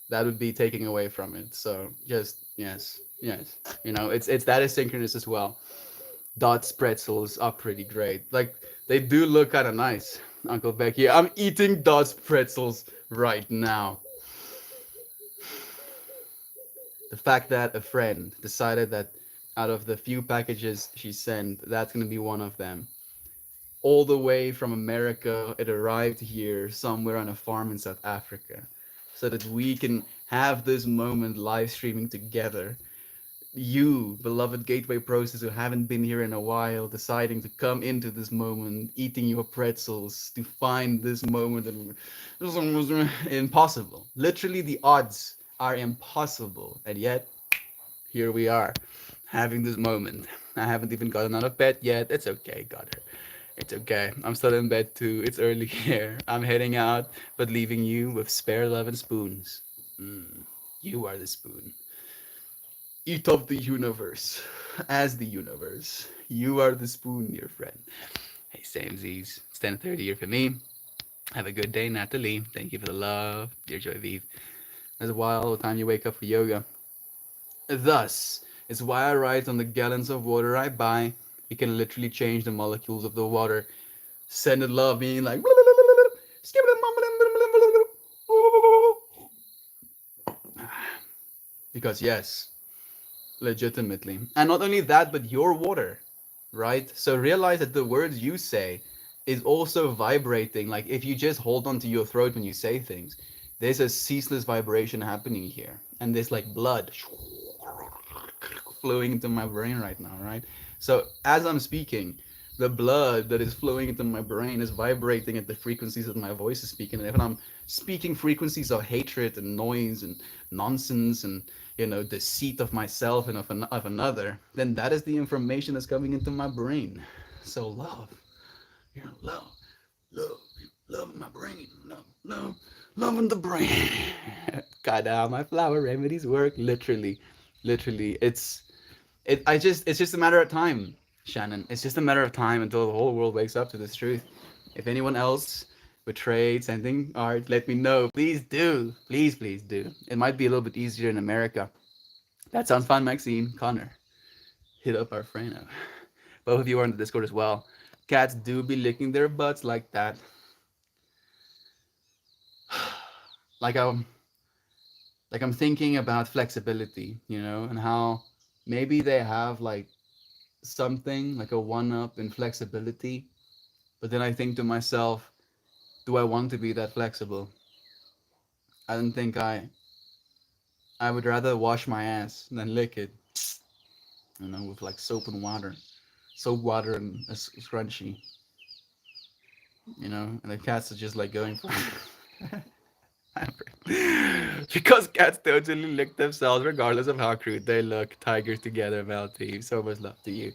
that would be taking away from it. So just yes. You know, it's that asynchronous as well. Dot's pretzels are pretty great. Like they do look kind of nice, Uncle Becky. I'm eating Dot's pretzels right now. The fact that a friend decided that out of the few packages she sent, that's going to be one of them. All the way from America, it arrived here somewhere on a farm in South Africa so that we can have this moment live streaming together. You, beloved Gateway Pros who haven't been here in a while, deciding to come into this moment, eating your pretzels, to find this moment. Impossible. Literally, the odds are impossible. And yet, here we are, having this moment. I haven't even gotten out of bed yet. It's okay, got her. It's okay. I'm still in bed too. It's early here. I'm heading out, but leaving you with spare love and spoons. You are the spoon. Eat of the universe. As the universe. You are the spoon, dear friend. Hey, samesies. It's 10:30 here for me. Have a good day, Natalie. Thank you for the love, dear Joy Vive. There's a while the time you wake up for yoga. Thus, it's why I write on the gallons of water I buy. It can literally change the molecules of the water. Send it love, being like. Because, yes, legitimately. And not only that, but your water, right? So realize that the words you say is also vibrating. Like if you just hold on to your throat when you say things, there's a ceaseless vibration happening here. And there's like blood flowing into my brain right now, right? So as I'm speaking, the blood that is flowing into my brain is vibrating at the frequencies that my voice is speaking. And if I'm speaking frequencies of hatred and noise and nonsense and, you know, deceit of myself and of another, then that is the information that's coming into my brain. So love, you know, love in my brain, love in the brain. God damn, my flower remedies work. Literally, it's just a matter of time, Shannon. It's just a matter of time until the whole world wakes up to this truth. If anyone else betrayed sending art, let me know. Please do. Please do. It might be a little bit easier in America. That sounds fun, Maxine. Connor, hit up our friend. Both of you are in the Discord as well. Cats do be licking their butts like that. Like I'm thinking about flexibility, you know, and how maybe they have like something like a one-up in flexibility, but then I think to myself, do I want to be that flexible? I don't think I would rather wash my ass than lick it, you know, with like soap and water and a scrunchie, you know, and the cats are just like going for because cats totally lick themselves regardless of how crude they look. Tigers together, Melty. So much love to you.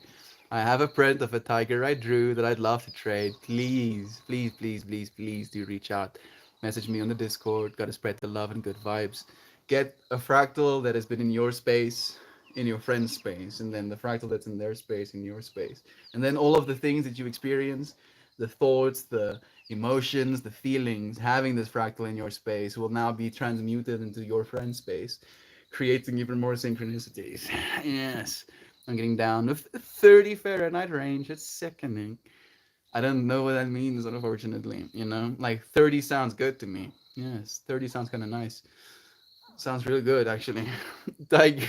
I have a print of a tiger I drew that I'd love to trade. Please do reach out. message me on the Discord. Gotta spread the love and good vibes. Get a fractal that has been in your space, in your friend's space, and then the fractal that's in their space, in your space. And then all of the things that you experience, the thoughts, the emotions, the feelings, having this fractal in your space will now be transmuted into your friend's space, creating even more synchronicities. Yes. I'm getting down to 30 Fahrenheit range. It's sickening. I don't know what that means, unfortunately. Like 30 sounds good to me. Yes, 30 sounds kind of nice. Sounds really good, actually. Like,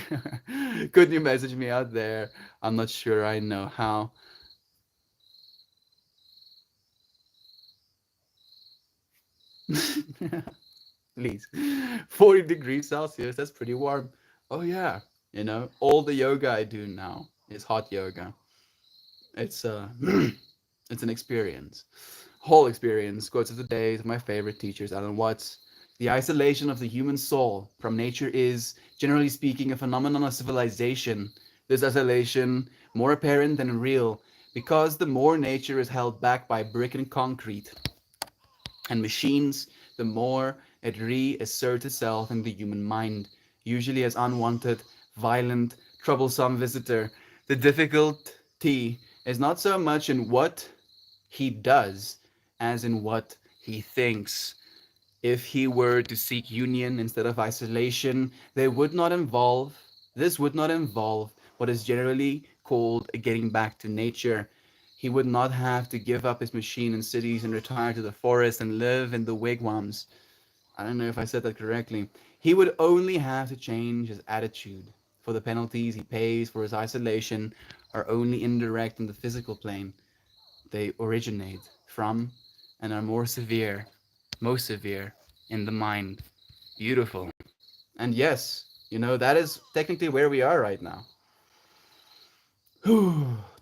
could you message me out there? I'm not sure I know how. Please. 40 degrees Celsius, that's pretty warm. Oh, yeah. All the yoga I do now is hot yoga. It's it's an experience. Whole experience. Quotes of the day is my favorite teachers, Alan Watts. The isolation of the human soul from nature is, generally speaking, a phenomenon of civilization. This isolation more apparent than real, because the more nature is held back by brick and concrete and machines, the more it reasserts itself in the human mind, usually as unwanted, violent, troublesome visitor. The difficulty is not so much in what he does as in what he thinks. If he were to seek union instead of isolation, this would not involve what is generally called a getting back to nature. He would not have to give up his machine and cities and retire to the forest and live in the wigwams. I don't know if I said that correctly. He would only have to change his attitude, for the penalties he pays for his isolation are only indirect in the physical plane. They originate from and are more severe, most severe, in the mind. Beautiful. And yes, that is technically where we are right now.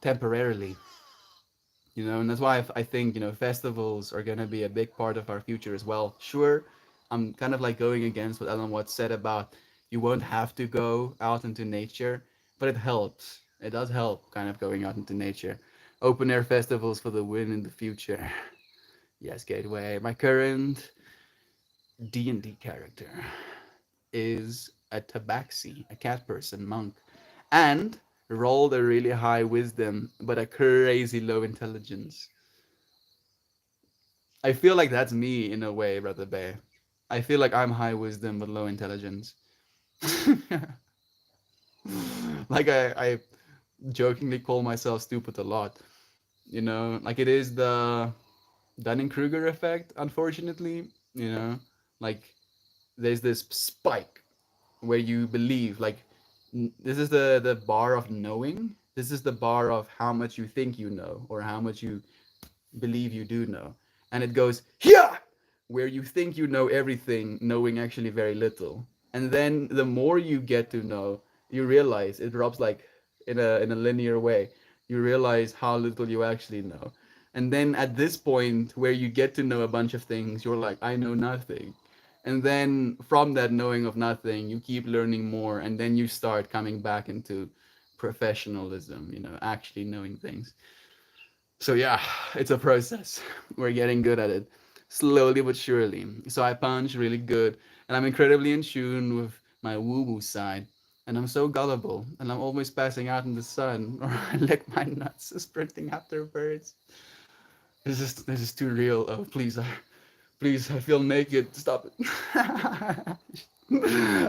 Temporarily. And that's why I think, festivals are going to be a big part of our future as well. Sure, I'm kind of like going against what Alan Watts said about you won't have to go out into nature, but it helps. It does help kind of going out into nature. Open air festivals for the win in the future. Yes, Gateway. My current D&D character is a tabaxi, a cat person monk, and rolled a really high wisdom, but a crazy low intelligence. I feel like that's me in a way, Brother Bay. I feel like I'm high wisdom but low intelligence. Like I jokingly call myself stupid a lot. Like it is the Dunning-Kruger effect, unfortunately. Like there's this spike where you believe, like this is the bar of knowing. This is the bar of how much you think you know or how much you believe you do know. And it goes, yeah, where you think you know everything, knowing actually very little. And then the more you get to know, you realize it drops like in a linear way. You realize how little you actually know. And then at this point where you get to know a bunch of things, you're like, I know nothing. And then from that knowing of nothing, you keep learning more, and then you start coming back into professionalism, actually knowing things. So yeah, it's a process. We're getting good at it, slowly but surely. So I punch really good, and I'm incredibly in tune with my woo-woo side. And I'm so gullible, and I'm always passing out in the sun, or I lick my nuts sprinting after birds. This is too real. Oh, please, I feel naked. Stop it.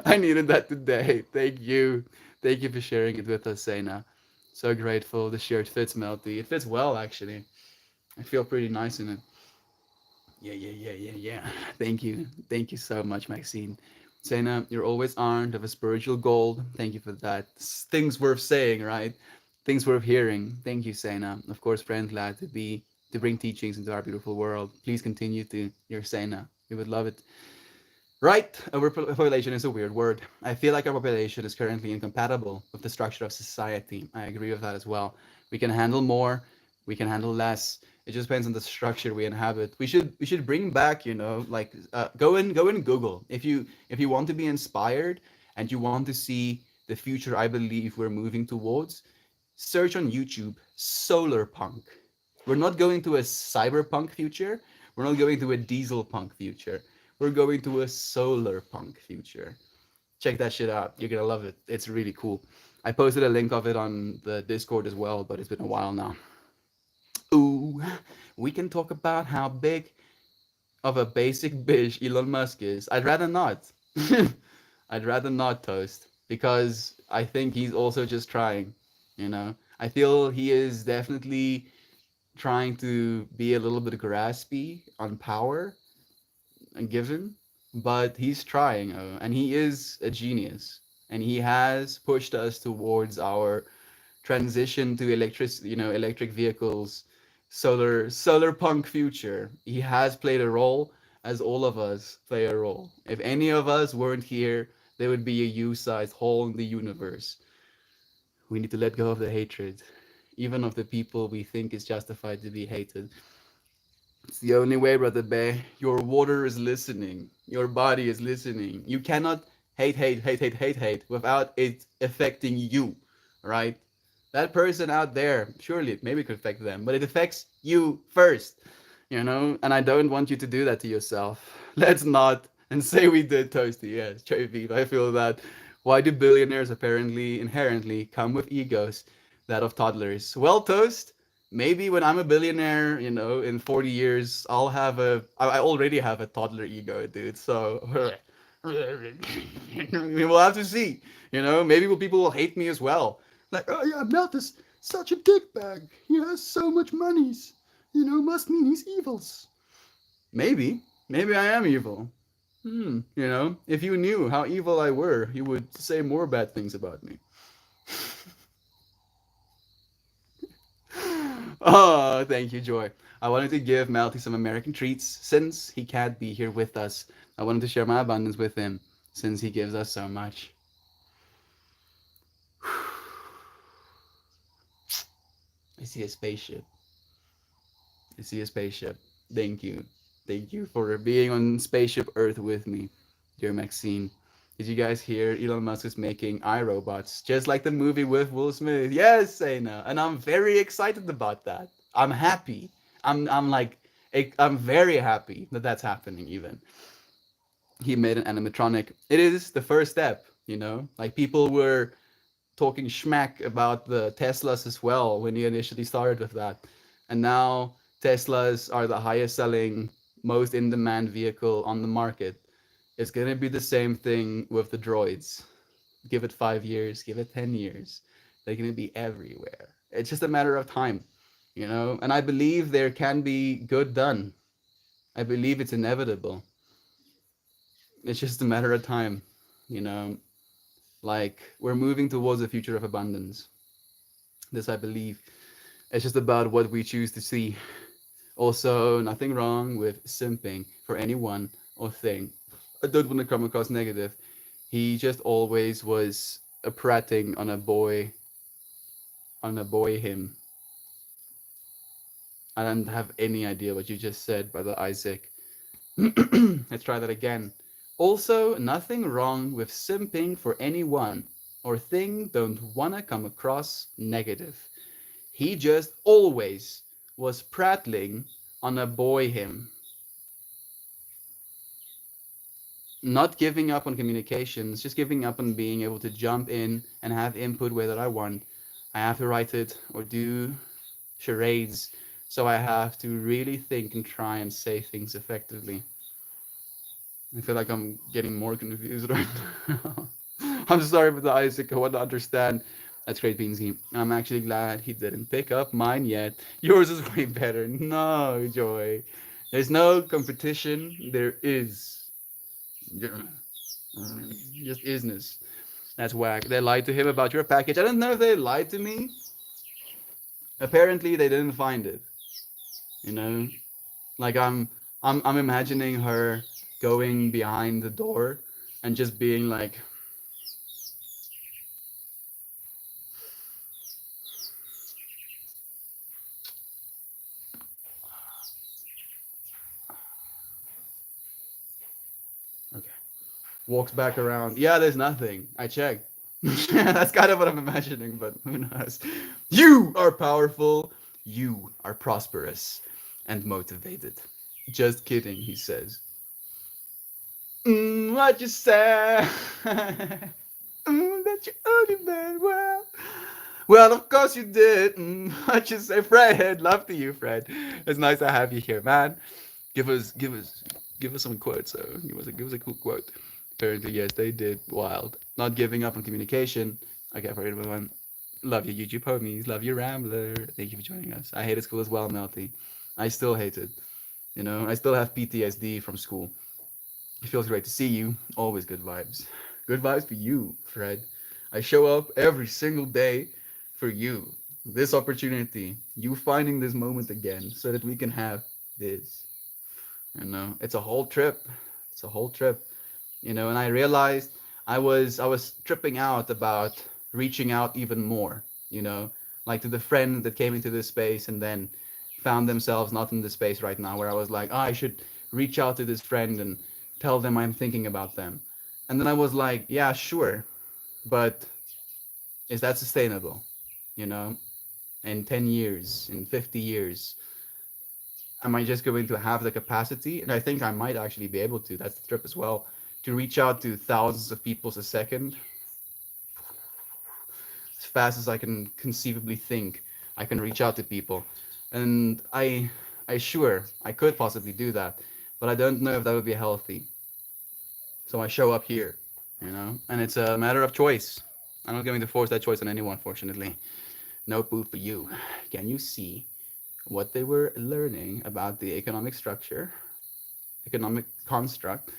I needed that today. Thank you for sharing it with us, Sena. So grateful. The shirt fits, Melty. It fits well, actually. I feel pretty nice in it. Yeah. Thank you so much, Maxine. Sena, you're always armed of a spiritual gold. Thank you for that. Things worth saying, right? Things worth hearing. Thank you, Sena. Of course, friend, glad to bring teachings into our beautiful world. Please continue to your Sena. We would love it. Right, overpopulation is a weird word. I feel like our population is currently incompatible with the structure of society. I agree with that as well. We can handle more, we can handle less. It just depends on the structure we inhabit. We should bring back, like go and Google if you want to be inspired and you want to see the future I believe we're moving towards. Search on YouTube solar punk. We're not going to a cyberpunk future. We're not going to a diesel punk future. We're going to a solar punk future. Check that shit out. You're gonna love it. It's really cool. I posted a link of it on the Discord as well, but it's been a while now. Ooh, we can talk about how big of a basic bitch Elon Musk is. I'd rather not. I'd rather not, Toast, because I think he's also just trying. You know, I feel he is definitely trying to be a little bit graspy on power and given, but he's trying, and he is a genius, and he has pushed us towards our transition to electric vehicles, solar punk future. He has played a role, as all of us play a role. If any of us weren't here, there would be a U-sized hole in the universe. We need to let go of the hatred, even of the people we think is justified to be hated. It's the only way, Brother Bay. Your water is listening. Your body is listening. You cannot hate without it affecting you, right? That person out there, surely it maybe could affect them, but it affects you first, And I don't want you to do that to yourself. Let's not, and say we did, Toasty. Yes, JV. I feel that. Why do billionaires apparently inherently come with egos that of toddlers? Well, Toast, maybe when I'm a billionaire, in 40 years, I already have a toddler ego, dude. So we will have to see. Maybe people will hate me as well. Like, oh yeah, Melt is such a dickbag. He has so much monies. Must mean he's evils. Maybe I am evil. If you knew how evil I were, you would say more bad things about me. Oh, thank you, Joy. I wanted to give Melty some American treats since he can't be here with us. I wanted to share my abundance with him since he gives us so much. I see a spaceship. I see a spaceship. Thank you. Thank you for being on Spaceship Earth with me, dear Maxine. Did you guys hear Elon Musk is making iRobots, just like the movie with Will Smith? Yes, Aina, and I'm very excited about that. I'm happy. I'm like I'm very happy that that's happening. Even he made an animatronic. It is the first step. Like people were talking schmack about the Teslas as well when he initially started with that, and now Teslas are the highest selling, most in demand vehicle on the market. It's going to be the same thing with the droids. Give it 5 years, give it 10 years. They're going to be everywhere. It's just a matter of time. And I believe there can be good done. I believe it's inevitable. It's just a matter of time. You know, like we're moving towards a future of abundance. This I believe. It's just about what we choose to see. Also, nothing wrong with simping for anyone or thing. I don't want to come across negative. He just always was a prating on a boy him. I don't have any idea what you just said, Brother Isaac. Let's try that again. Also, nothing wrong with simping for anyone or thing don't wanna come across negative. He just always was prattling on a boy him. Not giving up on communications, just giving up on being able to jump in and have input where that I want. I have to write it or do charades, so I have to really think and try and say things effectively. I feel like I'm getting more confused right now. I'm sorry for the Isaac. I want to understand. That's great, Beansy. I'm actually glad he didn't pick up mine yet. Yours is way better. No, Joy. There's no competition. There is. Just isness. That's whack. They lied to him about your package. I don't know if they lied to me. Apparently, they didn't find it. You know, like I'm imagining her going behind the door and just being like, okay, walks back around. Yeah, there's nothing. I checked. That's kind of what I'm imagining, but who knows? You are powerful. You are prosperous and motivated. Just kidding, he says. What you say? That you only meant well. Well, of course you did. What you say, Fred? Love to you, Fred. It's nice to have you here, man. Give us some quotes. So give us a cool quote. Apparently, yes, they did wild. Not giving up on communication. Okay, for everyone. Love you, YouTube homies. Love you, Rambler. Thank you for joining us. I hated school as well, Melty. I still hate it. You know, I still have PTSD from school. It feels great to see you. Always good vibes. Good vibes for you, Fred. I show up every single day for you. This opportunity, you finding this moment again so that we can have this. You know, it's a whole trip. It's a whole trip. You know, and I realized I was tripping out about reaching out even more, you know, like to the friend that came into this space and then found themselves not in this space right now where I was like, oh, I should reach out to this friend and tell them I'm thinking about them. And then I was like, yeah, sure, but is that sustainable? You know, in 10 years, in 50 years, am I just going to have the capacity? And I think I might actually be able to. That's the trip as well. To reach out to thousands of people a second, as fast as I can conceivably think, I can reach out to people. And I sure I could possibly do that, but I don't know if that would be healthy. So I show up here, you know, and it's a matter of choice. I'm not going to force that choice on anyone, fortunately. No poop for you. Can you see what they were learning about the economic structure, economic construct?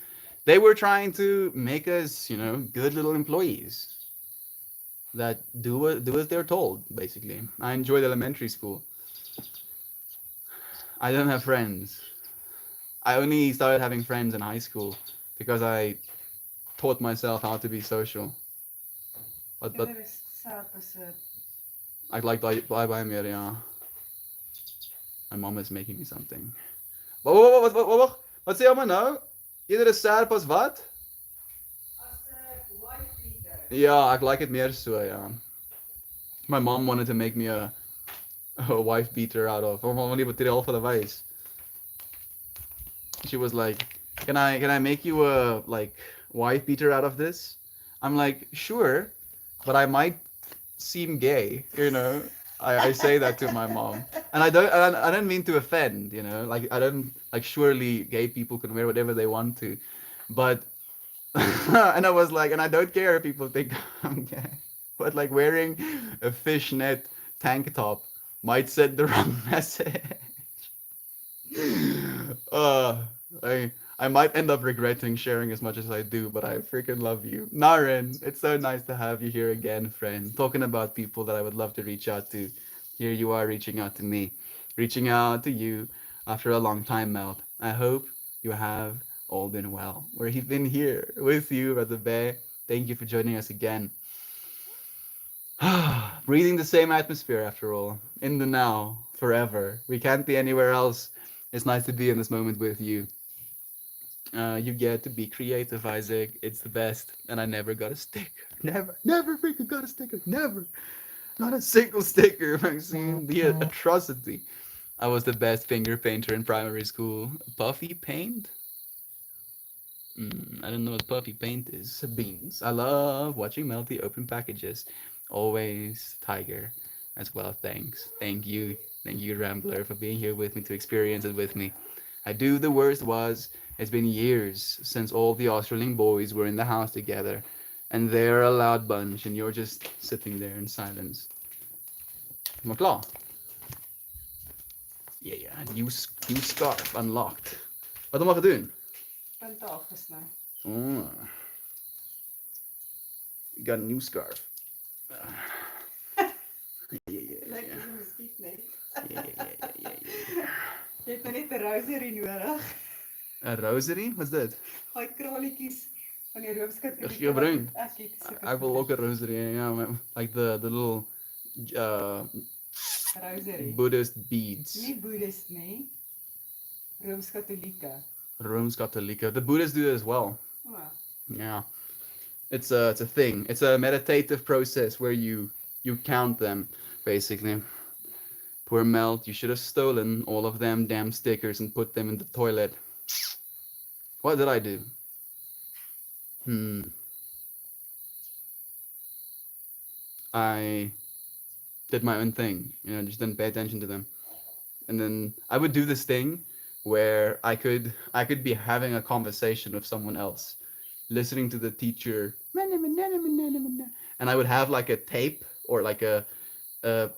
They were trying to make us, you know, good little employees that do as they're told, basically. I enjoyed elementary school. I don't have friends. I only started having friends in high school because I taught myself how to be social. But Kinderen is selfbesit. I'd like bye meer, yeah. My mom is making me something. Wat? Wat sê jy nou? Eerder 'n serp as wat? As 'n white beater. Ja, ek like it meer so, ja. My mom wanted to make me a wife beater out of. Van die materiaal van die wys. She was like, "Can I make you a like wife beater out of this?" I'm like, "Sure, but I might seem gay, you know." I say that to my mom, and I don't mean to offend, you know. Like I don't like surely gay people can wear whatever they want to, but and I was like, and I don't care if people think I'm gay, but like wearing a fishnet tank top might send the wrong message. uh, I might end up regretting sharing as much as I do, but I freaking love you. Naren, it's so nice to have you here again, friend. Talking about people that I would love to reach out to. Here you are reaching out to me, reaching out to you after a long time, Melt. I hope you have all been well. We've been here with you, Brother Bay. Thank you for joining us again. Breathing the same atmosphere after all, in the now, forever. We can't be anywhere else. It's nice to be in this moment with you. You get to be creative, Isaac. It's the best. And I never got a sticker. Never freaking got a sticker. Never. Not a single sticker, Maxine. The atrocity. I was the best finger painter in primary school. Puffy paint? I don't know what puffy paint is. Beans. I love watching Melty open packages. Always Tiger as well. Thanks. Thank you. Thank you, Rambler, for being here with me to experience it with me. I do. The worst was, it's been years since all the Australian boys were in the house together, and they're a loud bunch, and you're just sitting there in silence. Maar klaar. Yeah, new scarf unlocked. Wat mag ik doen? Punte afgesny. Oh. You got a new scarf. Yeah. Lyk as 'n muskiet net. Yeah. Jy het nou net 'n rosary nodig. A rosary? What's that? Daai kralietjies van die Rooms-Katolieke. Ek jou bring. Ek het sulke I will ook a rosary. Yeah, like the little rosary. Buddhist beads. Nie Boeddhist nie. Rooms-Katolieke. Rooms-Katholieke. The Buddhists do it as well. Oh. Yeah. It's a thing. It's a meditative process where you count them, basically. Poor Melt, you should have stolen all of them damn stickers and put them in the toilet. What did I do? Hmm. I did my own thing, just didn't pay attention to them. And then I would do this thing where I could be having a conversation with someone else, listening to the teacher, and I would have like a tape or like a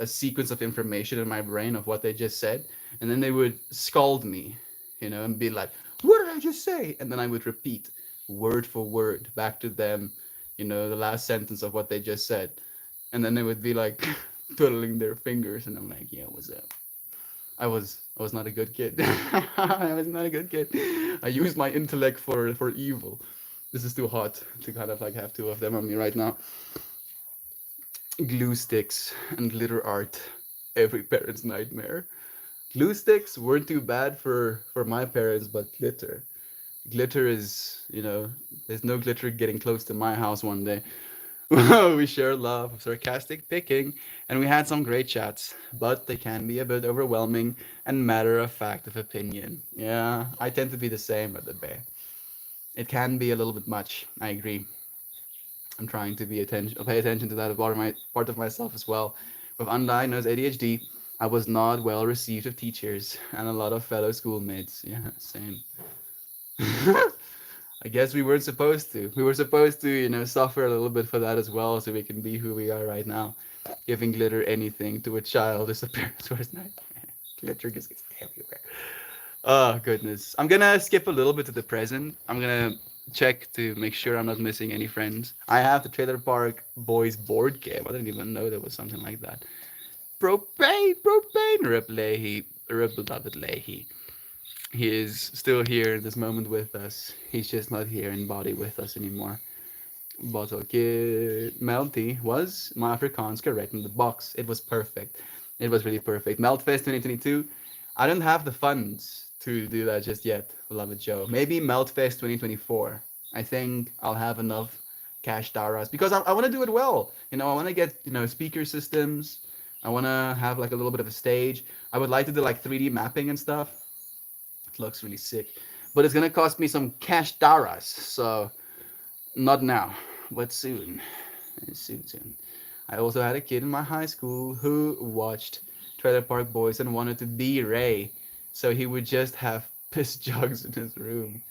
sequence of information in my brain of what they just said, and then they would scold me, and be like, "What did I just say?" And then I would repeat word for word back to them, the last sentence of what they just said, and then they would be like twiddling their fingers, and I'm like, "Yeah, what's up?" I was not a good kid. I was not a good kid. I used my intellect for evil. This is too hot to kind of like have two of them on me right now. Glue sticks and glitter art. Every parent's nightmare. Glue sticks weren't too bad for my parents, but glitter. Glitter is, there's no glitter getting close to my house one day. We share love of sarcastic picking, and we had some great chats, but they can be a bit overwhelming and matter of fact of opinion. Yeah, I tend to be the same at the bay. It can be a little bit much. I agree. I'm trying to pay attention to that part of myself as well. With undiagnosed ADHD, I was not well received with teachers and a lot of fellow schoolmates. Yeah, same. I guess we weren't supposed to. We were supposed to, suffer a little bit for that as well, so we can be who we are right now. Giving glitter anything to a child is a parent's worst nightmare. Glitter just gets everywhere. Oh goodness. I'm gonna skip a little bit to the present. I'm gonna check to make sure I'm not missing any friends. I have the Trailer Park Boys board game. I didn't even know there was something like that. Propane, Rip Leahy, Rip David Leahy. He is still here in this moment with us. He's just not here in body with us anymore. But okay, Melty was my Afrikaans correct in the box. It was perfect. It was really perfect. Meltfest 2022. I don't have the funds to do that just yet, beloved Joe. Maybe Meltfest 2024. I think I'll have enough cash daras because I want to do it well. I want to get speaker systems. I want to have like a little bit of a stage. I would like to do like 3D mapping and stuff. It looks really sick, but it's gonna cost me some cash daras. So not now, but soon. Soon. I also had a kid in my high school who watched Trailer Park Boys and wanted to be Ray, so he would just have piss jugs in his room.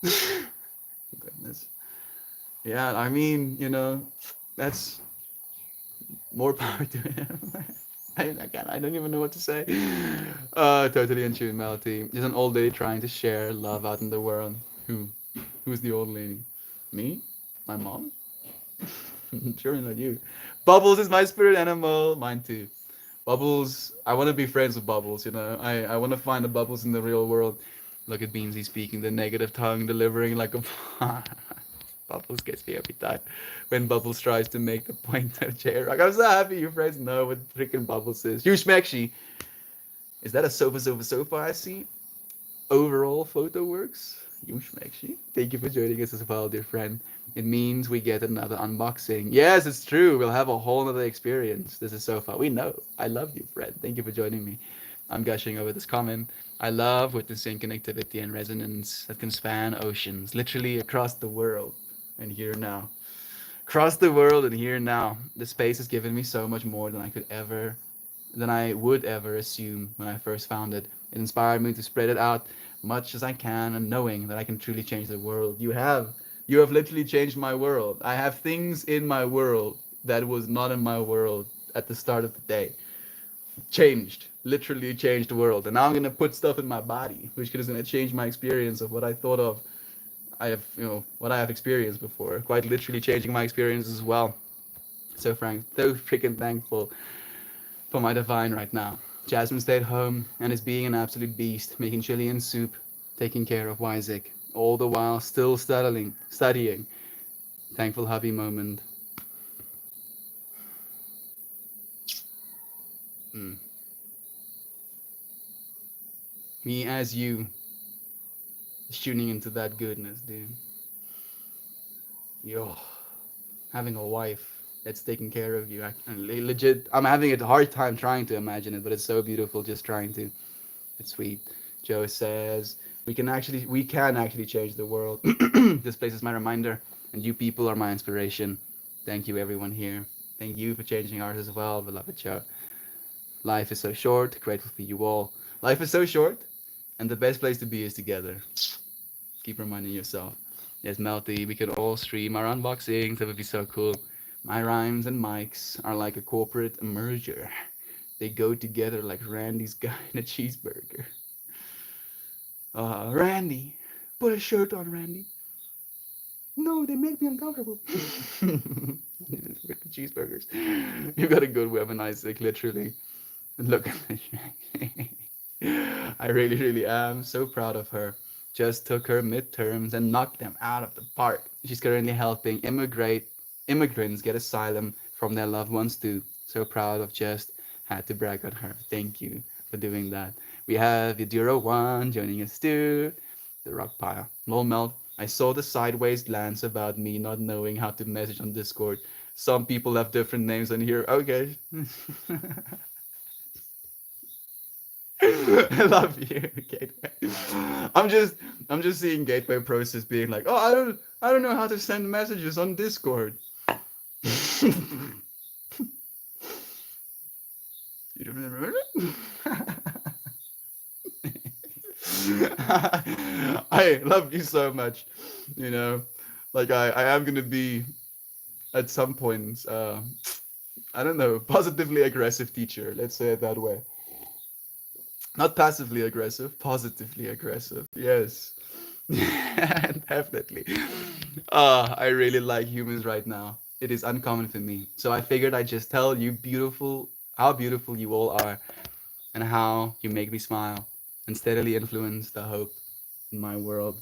Goodness. Yeah, I mean, that's more power to him. I don't even know what to say. Totally in tune, Melody. Just an old lady trying to share love out in the world. Who? Who's the old lady? Me? My mom? Surely not you. Bubbles is my spirit animal. Mine too. Bubbles. I want to be friends with Bubbles. I want to find the Bubbles in the real world. Look at Beansy speaking the negative tongue, delivering like a. Bubbles gets me every time when Bubbles tries to make the point of J-Rock. I'm so happy you friends know what freaking Bubbles is. You Schmexy. Is that a sofa I see? Overall photo works? You Schmexy. Thank you for joining us as well, dear friend. It means we get another unboxing. Yes, it's true. We'll have a whole other experience. This is so fun. We know. I love you, friend. Thank you for joining me. I'm gushing over this comment. I love witnessing connectivity and resonance that can span oceans, literally across the world and here now. Across the world and here now. The space has given me so much more than I would ever assume when I first found it. It inspired me to spread it out much as I can and knowing that I can truly change the world. You have literally changed my world. I have things in my world that was not in my world at the start of the day. Changed, literally changed the world. And now I'm gonna put stuff in my body, which is gonna change my experience of what I thought of. What I have experienced before. Quite literally changing my experience as well. So freaking thankful for my divine right now. Jasmine stayed home and is being an absolute beast, making Chilean soup, taking care of Isaac, all the while still studying. Thankful hubby moment. Mm. Me as you, tuning into that goodness, dude. Yo, having a wife that's taking care of you. Legit, I'm having a hard time trying to imagine it, but it's so beautiful just trying to. It's sweet. Joe says we can actually change the world. This place is my reminder, and you people are my inspiration. Thank you, everyone here. Thank you for changing ours as well, beloved Joe. Life is so short. Grateful for you all. Life is so short, and the best place to be is together. Keep reminding yourself. Yes, Melty, we could all stream our unboxings. That would be so cool. My rhymes and mics are like a corporate merger. They go together like Randy's guy in a cheeseburger. Randy, put a shirt on, Randy. No, they make me uncomfortable. Cheeseburgers. You got a good weapon, Isaac, literally. Look at this. I really, really am so proud of her. Just took her midterms and knocked them out of the park. She's currently helping immigrants get asylum from their loved ones too. So proud of just had to brag on her. Thank you for doing that. We have Yadira One joining us too. The rock pile. Lol Melt. I saw the sideways glance about me not knowing how to message on Discord. Some people have different names on here. Okay. I love you, Gateway. I'm just seeing Gateway process being like, oh, I don't know how to send messages on Discord. You don't remember it? I love you so much. You know, like I am gonna be at some points, I don't know, positively aggressive teacher. Let's say it that way. Not passively aggressive, positively aggressive. Yes. Definitely. I really like humans right now. It is uncommon for me. So I figured I'd just tell you how beautiful you all are and how you make me smile and steadily influence the hope in my world.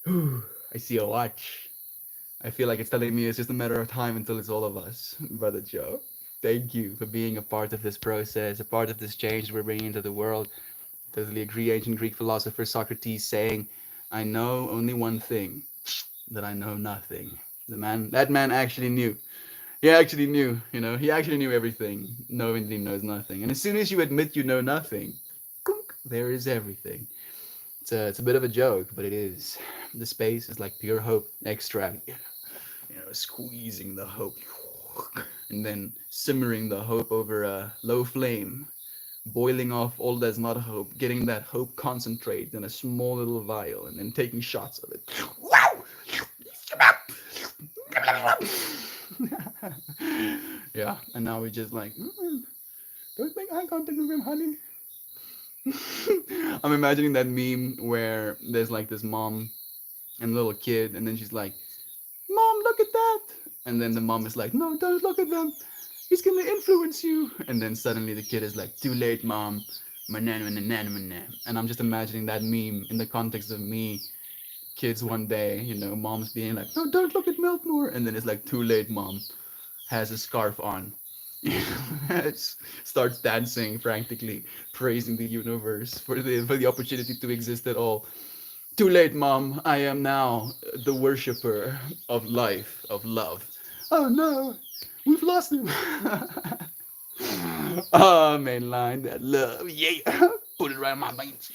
Whew, I see a watch. I feel like it's telling me it's just a matter of time until it's all of us, Brother Joe. Thank you for being a part of this process, a part of this change we're bringing into the world. Totally agree. Ancient Greek philosopher Socrates saying, "I know only one thing, that I know nothing." That man actually knew. He actually knew. He actually knew everything. Knowing he knows nothing. And as soon as you admit you know nothing, there is everything. It's a bit of a joke, but it is. The space is like pure hope extract. Squeezing the hope, and then simmering the hope over a low flame, boiling off all that's not hope, getting that hope concentrate in a small little vial, and then taking shots of it. Wow! Yeah, and now we're just like, don't make eye contact with him, honey. I'm imagining that meme where there's like this mom and little kid, and then she's like, "Mom, look at that!" And then the mom is like, "No, don't look at them. He's gonna influence you." And then suddenly the kid is like, "Too late, mom." And I'm just imagining that meme in the context of me, kids one day, mom's being like, "No, don't look at Milkmore." And then it's like, "Too late, mom." Has a scarf on. Starts dancing frantically, praising the universe for the opportunity to exist at all. Too late, Mom. I am now the worshipper of life, of love. Oh no, we've lost him. Mainline that love, yeah. Put it right in my veins.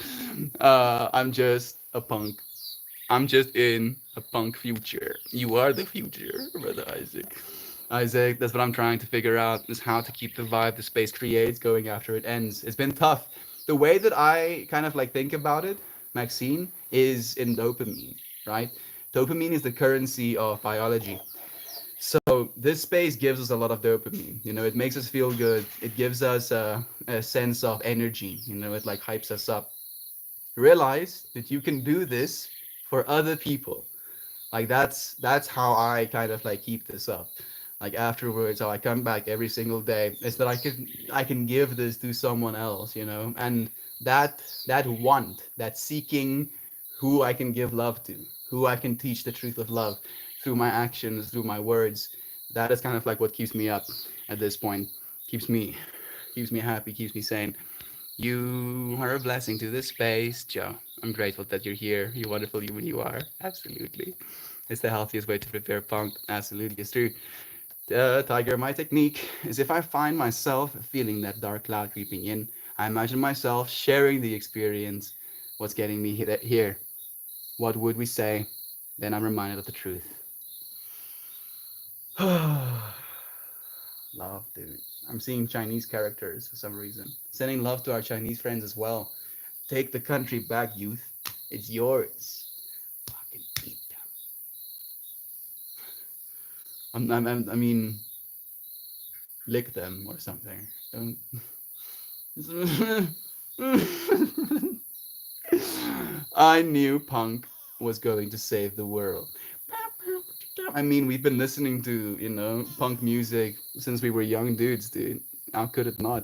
I'm just a punk. I'm just in a punk future. You are the future, brother Isaac. Isaac, that's what I'm trying to figure out is how to keep the vibe the space creates going after it ends. It's been tough. The way that I kind of like think about it, Maxine, is in dopamine, right? Dopamine is the currency of biology. So this space gives us a lot of dopamine. It makes us feel good. It gives us a sense of energy. It like hypes us up. Realize that you can do this for other people. Like that's how I kind of like keep this up. Like afterwards, how I come back every single day is that I can give this to someone else, and that want, that seeking who I can give love to, who I can teach the truth of love through my actions, through my words. That is kind of like what keeps me up at this point, keeps me happy, keeps me sane. You are a blessing to this space, Joe. I'm grateful that you're here. You wonderful human you are. Absolutely. It's the healthiest way to prepare punk. Absolutely, it's true. Tiger, my technique is if I find myself feeling that dark cloud creeping in, I imagine myself sharing the experience, what's getting me here. What would we say? Then I'm reminded of the truth. Love, dude. I'm seeing Chinese characters for some reason. Sending love to our Chinese friends as well. Take the country back, youth. It's yours. Fucking eat them. I mean, lick them or something. Don't. I knew punk was going to save the world. I mean, we've been listening to, punk music since we were young dudes, dude. How could it not?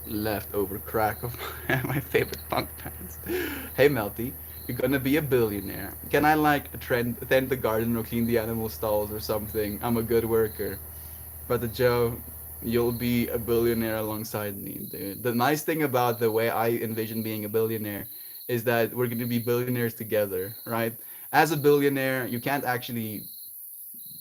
Leftover crack of my favorite punk bands. Hey, Melty, you're gonna be a billionaire. Can I, like, tend the garden or clean the animal stalls or something? I'm a good worker. Brother Joe, you'll be a billionaire alongside me, dude. The nice thing about the way I envision being a billionaire is that we're going to be billionaires together, right? As a billionaire, you can't actually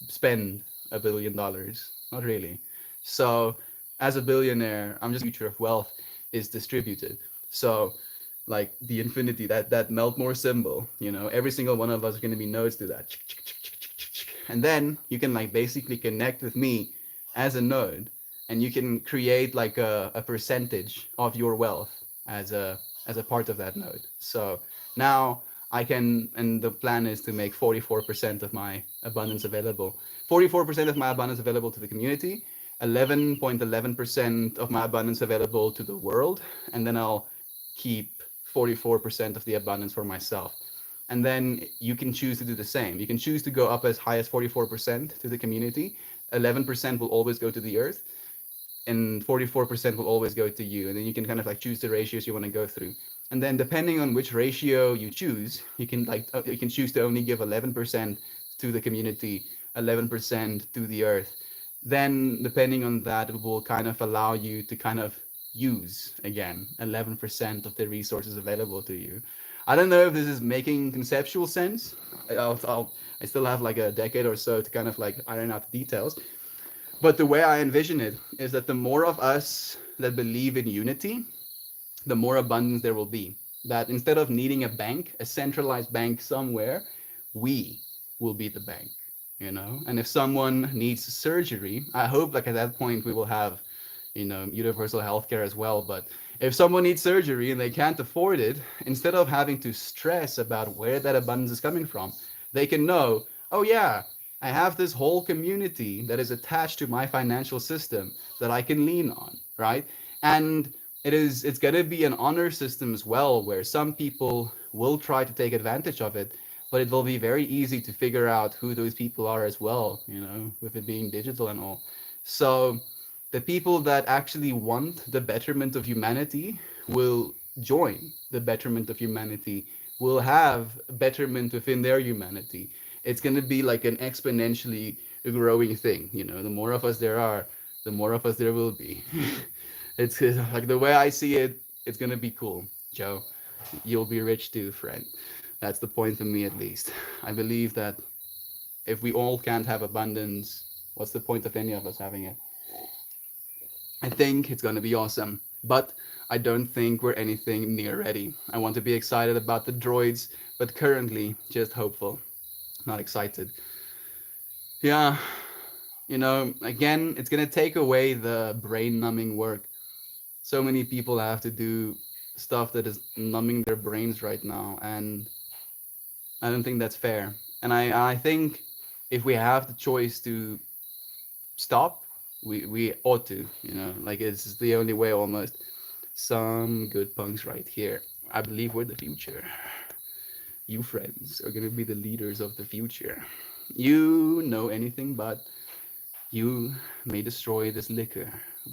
spend $1 billion. Not really. So, as a billionaire, I'm just future of wealth is distributed. So, like the infinity, that melt more symbol, every single one of us are going to be nodes to that. And then you can like basically connect with me as a node, and you can create like a percentage of your wealth as a part of that node. So now I can, and the plan is to make 44% of my abundance available. 44% of my abundance available to the community, 11.11% of my abundance available to the world, and then I'll keep 44% of the abundance for myself. And then you can choose to do the same. You can choose to go up as high as 44% to the community. 11% will always go to the earth, and 44% will always go to you. And then you can kind of like choose the ratios you want to go through. And then depending on which ratio you choose, you can choose to only give 11% to the community, 11% to the earth. Then depending on that, it will kind of allow you to kind of use again 11% of the resources available to you. I don't know if this is making conceptual sense. I still have like a decade or so to kind of like iron out the details. But the way I envision it is that the more of us that believe in unity, the more abundance there will be. That instead of needing a bank, a centralized bank somewhere, we will be the bank. And if someone needs surgery, I hope like at that point we will have, universal healthcare as well. But if someone needs surgery and they can't afford it, instead of having to stress about where that abundance is coming from, they can know, oh yeah, I have this whole community that is attached to my financial system that I can lean on, right? And it's going to be an honor system as well, where some people will try to take advantage of it, but it will be very easy to figure out who those people are as well, with it being digital and all. So the people that actually want the betterment of humanity will join the betterment of humanity, will have betterment within their humanity. It's going to be like an exponentially growing thing. The more of us there are, the more of us there will be. It's like the way I see it, it's going to be cool. Joe, you'll be rich too, friend. That's the point for me, at least. I believe that if we all can't have abundance, what's the point of any of us having it? I think it's going to be awesome, but I don't think we're anything near ready. I want to be excited about the droids, but currently just hopeful, not excited. Yeah, again, it's going to take away the brain numbing work. So many people have to do stuff that is numbing their brains right now, and I don't think that's fair. And I think if we have the choice to stop, we ought to, like it's the only way almost. Some good punks right here. I believe we're the future. You friends are gonna be the leaders of the future. You know anything but you may destroy this liquor,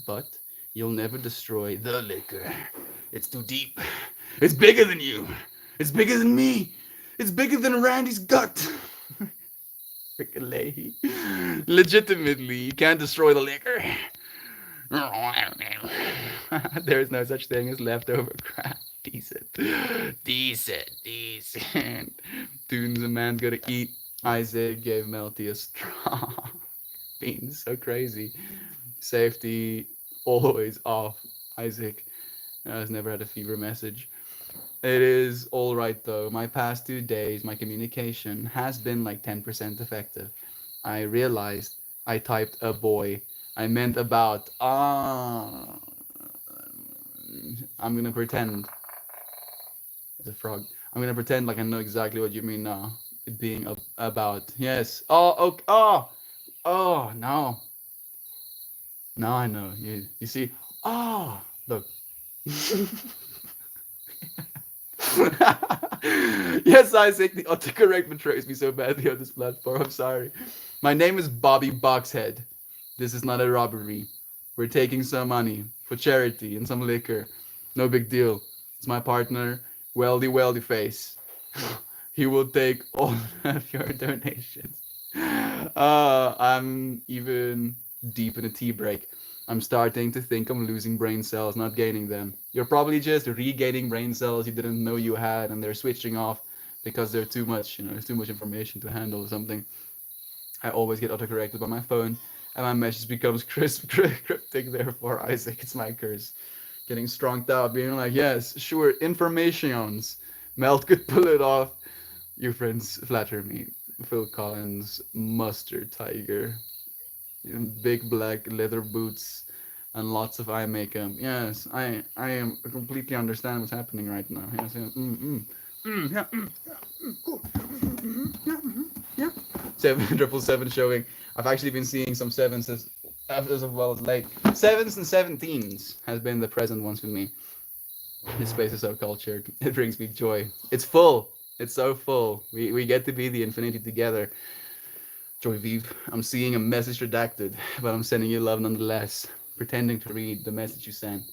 but you'll never destroy the liquor. It's too deep. It's bigger than you. It's bigger than me. It's bigger than Randy's gut. Freaking Leahy. Legitimately, you can't destroy the liquor. There's no such thing as leftover crap. Decent. Decent. Tunes a man's gotta eat. Isaac gave Melty a straw. Being so crazy. Safety always off. Isaac, I've never had a fever message. It is all right though. My past 2 days, my communication has been like 10% effective. I realized I typed a boy. I meant about. I'm gonna pretend it's a frog. I'm gonna pretend like I know exactly what you mean now. It being about. Yes. Oh. Okay. Oh. Oh. No. Now I know. You see. Oh. Look. Yes, Isaac, the autocorrect betrays me so badly on this platform. I'm sorry. My name is Bobby Boxhead. This is not a robbery. We're taking some money for charity and some liquor. No big deal. It's my partner, Weldy Face. He will take all of your donations. I'm even deep in a tea break. I'm starting to think I'm losing brain cells, not gaining them. You're probably just regaining brain cells you didn't know you had, and they're switching off because they're too much, there's too much information to handle or something. I always get autocorrected by my phone, and my message becomes cryptic. Therefore, Isaac, it's my curse. Getting stronged out, being like, yes, sure, informations. Melt could pull it off. Your friends flatter me. Phil Collins, Mustard Tiger, big black leather boots, and lots of eye makeup. Yes, I am completely understand what's happening right now. Yes, yeah, yeah, cool. Yeah. 777 showing. I've actually been seeing some sevens as well as late. Sevens and 17s has been the present ones for me. This space is so cultured. It brings me joy. It's full. It's so full. We get to be the infinity together. Joy Vive, I'm seeing a message redacted, but I'm sending you love nonetheless. Pretending to read the message you sent.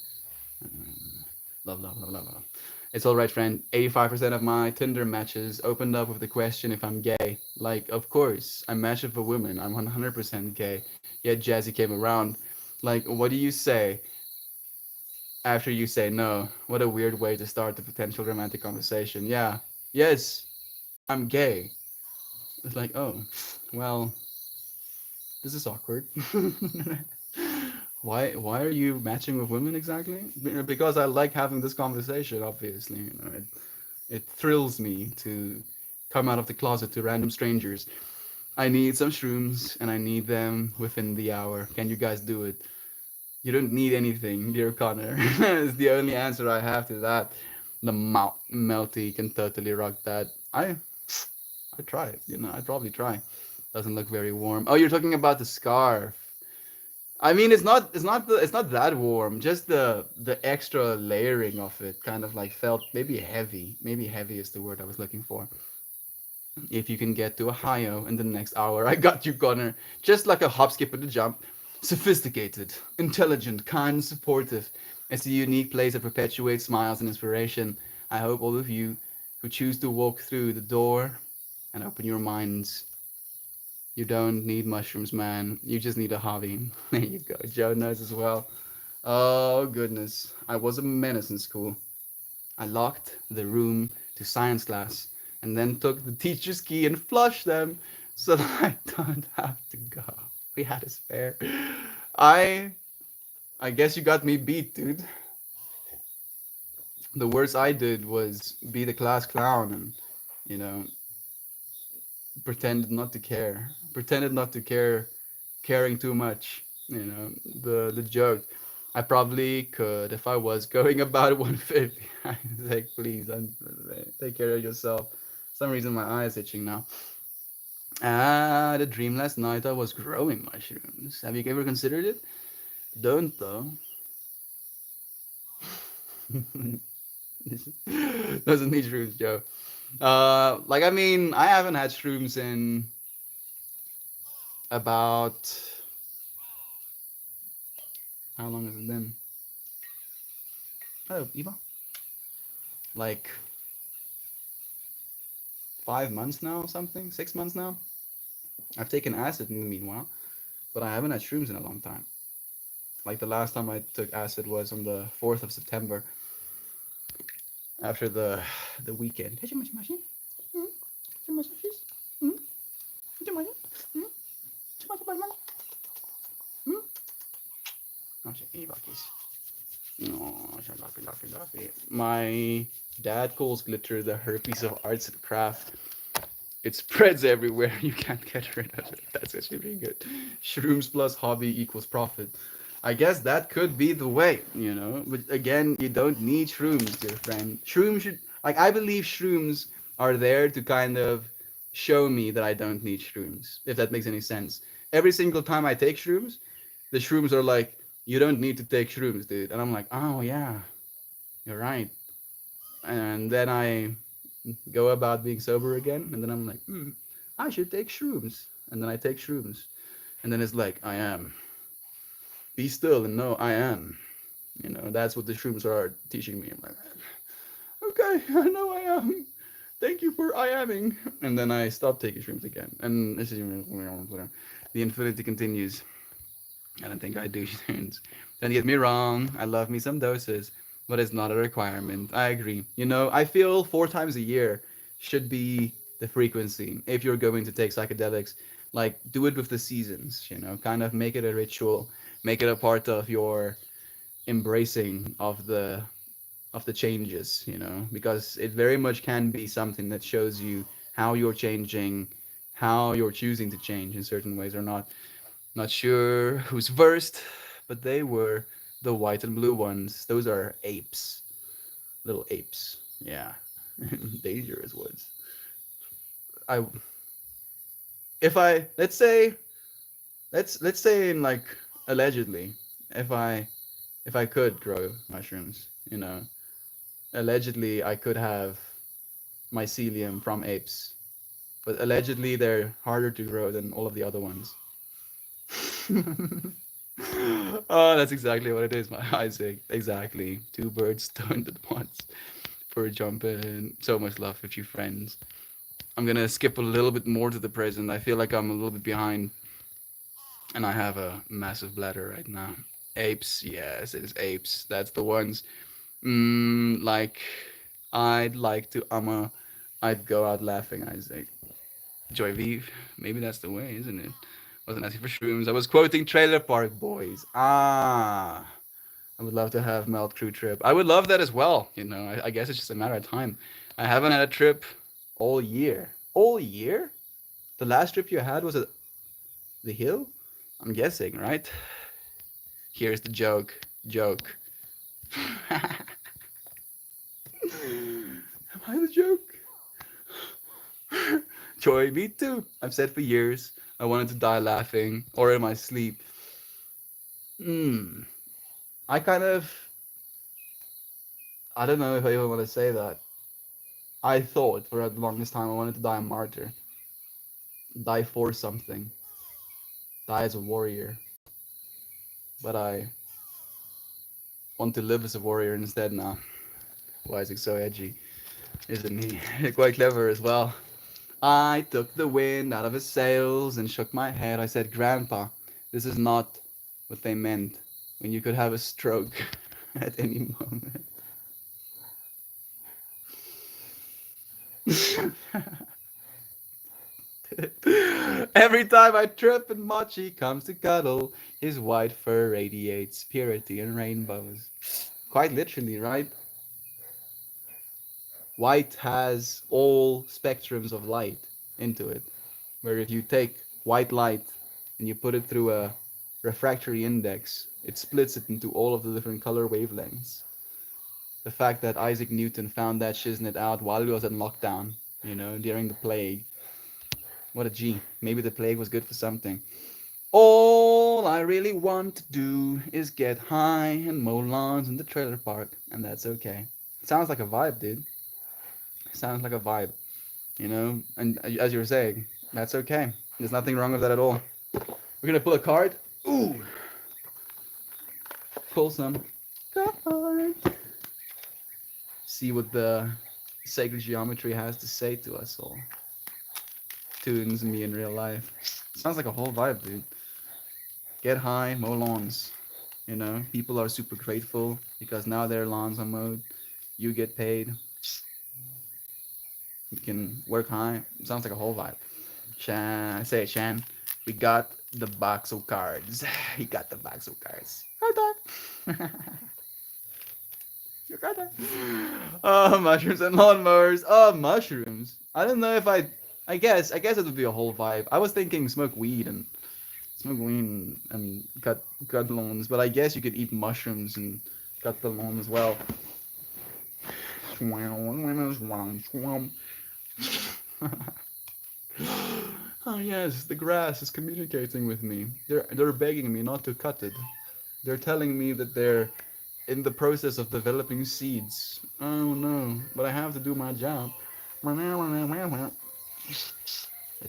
Love, love, love, love, love. It's alright, friend. 85% of my Tinder matches opened up with the question if I'm gay. Like, of course, I matched with a woman. I'm 100% gay. Yet Jazzy came around. Like, what do you say after you say no? What a weird way to start the potential romantic conversation. Yeah. Yes, I'm gay. It's like, oh, well, this is awkward. Why are you matching with women exactly? Because I like having this conversation, obviously. It thrills me to come out of the closet to random strangers. I need some shrooms and I need them within the hour. Can you guys do it? You don't need anything, dear Connor. It's the only answer I have to that. The melty can totally rock that. I try it, I'd probably try. Doesn't look very warm. Oh, you're talking about the scarf. I mean, it's not that warm. Just the extra layering of it kind of like felt maybe heavy. Maybe heavy is the word I was looking for. If you can get to Ohio in the next hour, I got you, Connor. Just like a hop, skip, and a jump. Sophisticated, intelligent, kind, and supportive. It's a unique place that perpetuates smiles and inspiration. I hope all of you who choose to walk through the door and open your minds. You don't need mushrooms, man. You just need a hobby. There you go. Joe knows as well. Oh, goodness. I was a menace in school. I locked the room to science class and then took the teacher's key and flushed them so that I don't have to go. We had a spare. I I guess you got me beat, dude. The worst I did was be the class clown and, you know, pretended not to care. Pretended not to care, caring too much. The joke. I probably could if I was going about 150. Like, please, take care of yourself. For some reason, my eye is itching now. Ah, the dream last night I was growing mushrooms. Have you ever considered it? Don't though. Doesn't need shrooms, Joe. Like I mean, I haven't had shrooms in about how long has it been? Oh, Eva, like 5 months now, or something. 6 months now. I've taken acid in the meanwhile, but I haven't had shrooms in a long time. Like the last time I took acid was on the 4th of September after the weekend. Oh shit, Eva, kiss. Laffy. My dad calls glitter the herpes of arts and craft. It spreads everywhere. You can't get rid of it. That's actually pretty good. Shrooms plus hobby equals profit. I guess that could be the way, you know. But again, you don't need shrooms, dear friend. Shrooms should, like, I believe shrooms are there to kind of show me that I don't need shrooms, if that makes any sense. Every single time I take shrooms, the shrooms are like, you don't need to take shrooms, dude. And I'm like, oh, yeah, you're right. And then I go about being sober again, and then I'm like, I should take shrooms. And then I take shrooms. And then it's like, I am. Be still and know I am. You know, that's what the shrooms are teaching me. I'm like, okay, I know I am. Thank you for I aming. And then I stop taking shrooms again. And this is the infinity continues. I don't think I do shrooms. Don't get me wrong, I love me some doses, but it's not a requirement. I agree. You know, I feel 4 times a year should be the frequency if you're going to take psychedelics. Like, do it with the seasons, you know, kind of make it a ritual, make it a part of your embracing of the changes, you know, because it very much can be something that shows you how you're changing, how you're choosing to change in certain ways or not. Not sure who's first, but they were the white and blue ones. Those are apes, little apes. Yeah, dangerous ones. I if I let's say in like allegedly, if I if I could grow mushrooms, you know, allegedly I could have mycelium from apes, but allegedly they're harder to grow than all of the other ones. Oh, that's exactly what it is, my Isaac. Exactly. Two birds stoned at once for jumping. So much love with you friends. I'm gonna skip a little bit more to the present. I feel like I'm a little bit behind, and I have a massive bladder right now. Apes, yes, it is apes. That's the ones. Like, I'd like to, I'd go out laughing, Isaac. Joy Vive, maybe that's the way, isn't it? Wasn't asking for shrooms. I was quoting Trailer Park Boys. Ah, I would love to have Melt Crew trip. I would love that as well. You know, I guess it's just a matter of time. I haven't had a trip all year. All year? The last trip you had was at the hill? I'm guessing, right? Here's the joke. Joke. Am I the joke? Joy, me too. I've said for years I wanted to die laughing or in my sleep. Hmm. I kind of, I don't know if I even want to say that. I thought for the longest time I wanted to die a martyr, die for something, die as a warrior. But I want to live as a warrior instead now. Why is it so edgy? Isn't he? Quite clever as well. I took the wind out of his sails and shook my head. I said, Grandpa, this is not what they meant when you could have a stroke at any moment. Every time I trip and Machi comes to cuddle, his white fur radiates purity and rainbows. Quite literally, right? White has all spectrums of light into it. Where if you take white light and you put it through a refractory index, it splits it into all of the different color wavelengths. The fact that Isaac Newton found that shiznit out while he was in lockdown, you know, during the plague. What a G. Maybe the plague was good for something. All I really want to do is get high and mow lawns in the trailer park, and that's okay. Sounds like a vibe, dude. Sounds like a vibe, you know? And as you were saying, that's okay. There's nothing wrong with that at all. We're gonna pull a card. Ooh! Pull some card. See what the sacred geometry has to say to us all. Tunes me in real life. Sounds like a whole vibe, dude. Get high, mow lawns. You know, people are super grateful because now their lawns are mowed. You get paid. You can work high. Sounds like a whole vibe. Shan, I say it, Shan. We got the box of cards. He got the box of cards. Hold on. You got that? Oh, mushrooms and lawnmowers. Oh, mushrooms. I don't know if I guess it would be a whole vibe. I was thinking smoke weed and cut lawns, but I guess you could eat mushrooms and cut the lawn as well. Oh yes, the grass is communicating with me. They're begging me not to cut it. They're telling me that they're in the process of developing seeds. Oh no, but I have to do my job. Let's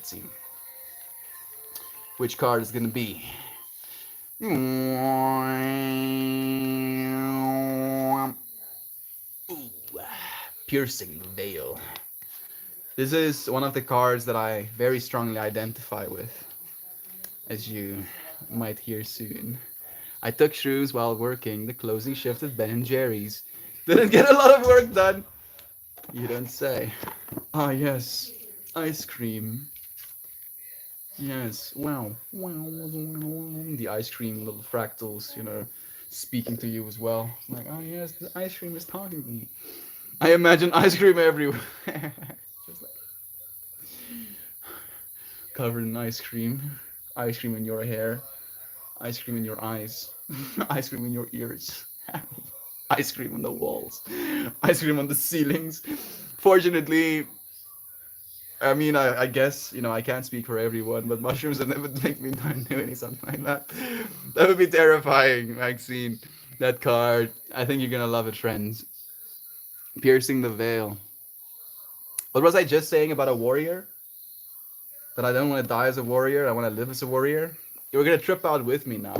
see. Which card is gonna be? Ooh, piercing the veil. This is one of the cards that I very strongly identify with, as you might hear soon. I took shrews while working the closing shift at Ben and Jerry's. Didn't get a lot of work done. You don't say. Ah, yes. Ice cream. Yes. Wow. The ice cream little fractals, speaking to you as well. Like, oh, yes, the ice cream is talking to me. I imagine ice cream everywhere. Just like covered in ice cream in your hair, ice cream in your eyes, ice cream in your ears, ice cream on the walls, ice cream on the ceilings. Fortunately, I mean, I guess, I can't speak for everyone, but mushrooms would never make me do any something like that. That would be terrifying, Maxine. That card. I think you're gonna love it, friends. Piercing the veil. What was I just saying about a warrior? That I don't want to die as a warrior, I want to live as a warrior? You're gonna trip out with me now.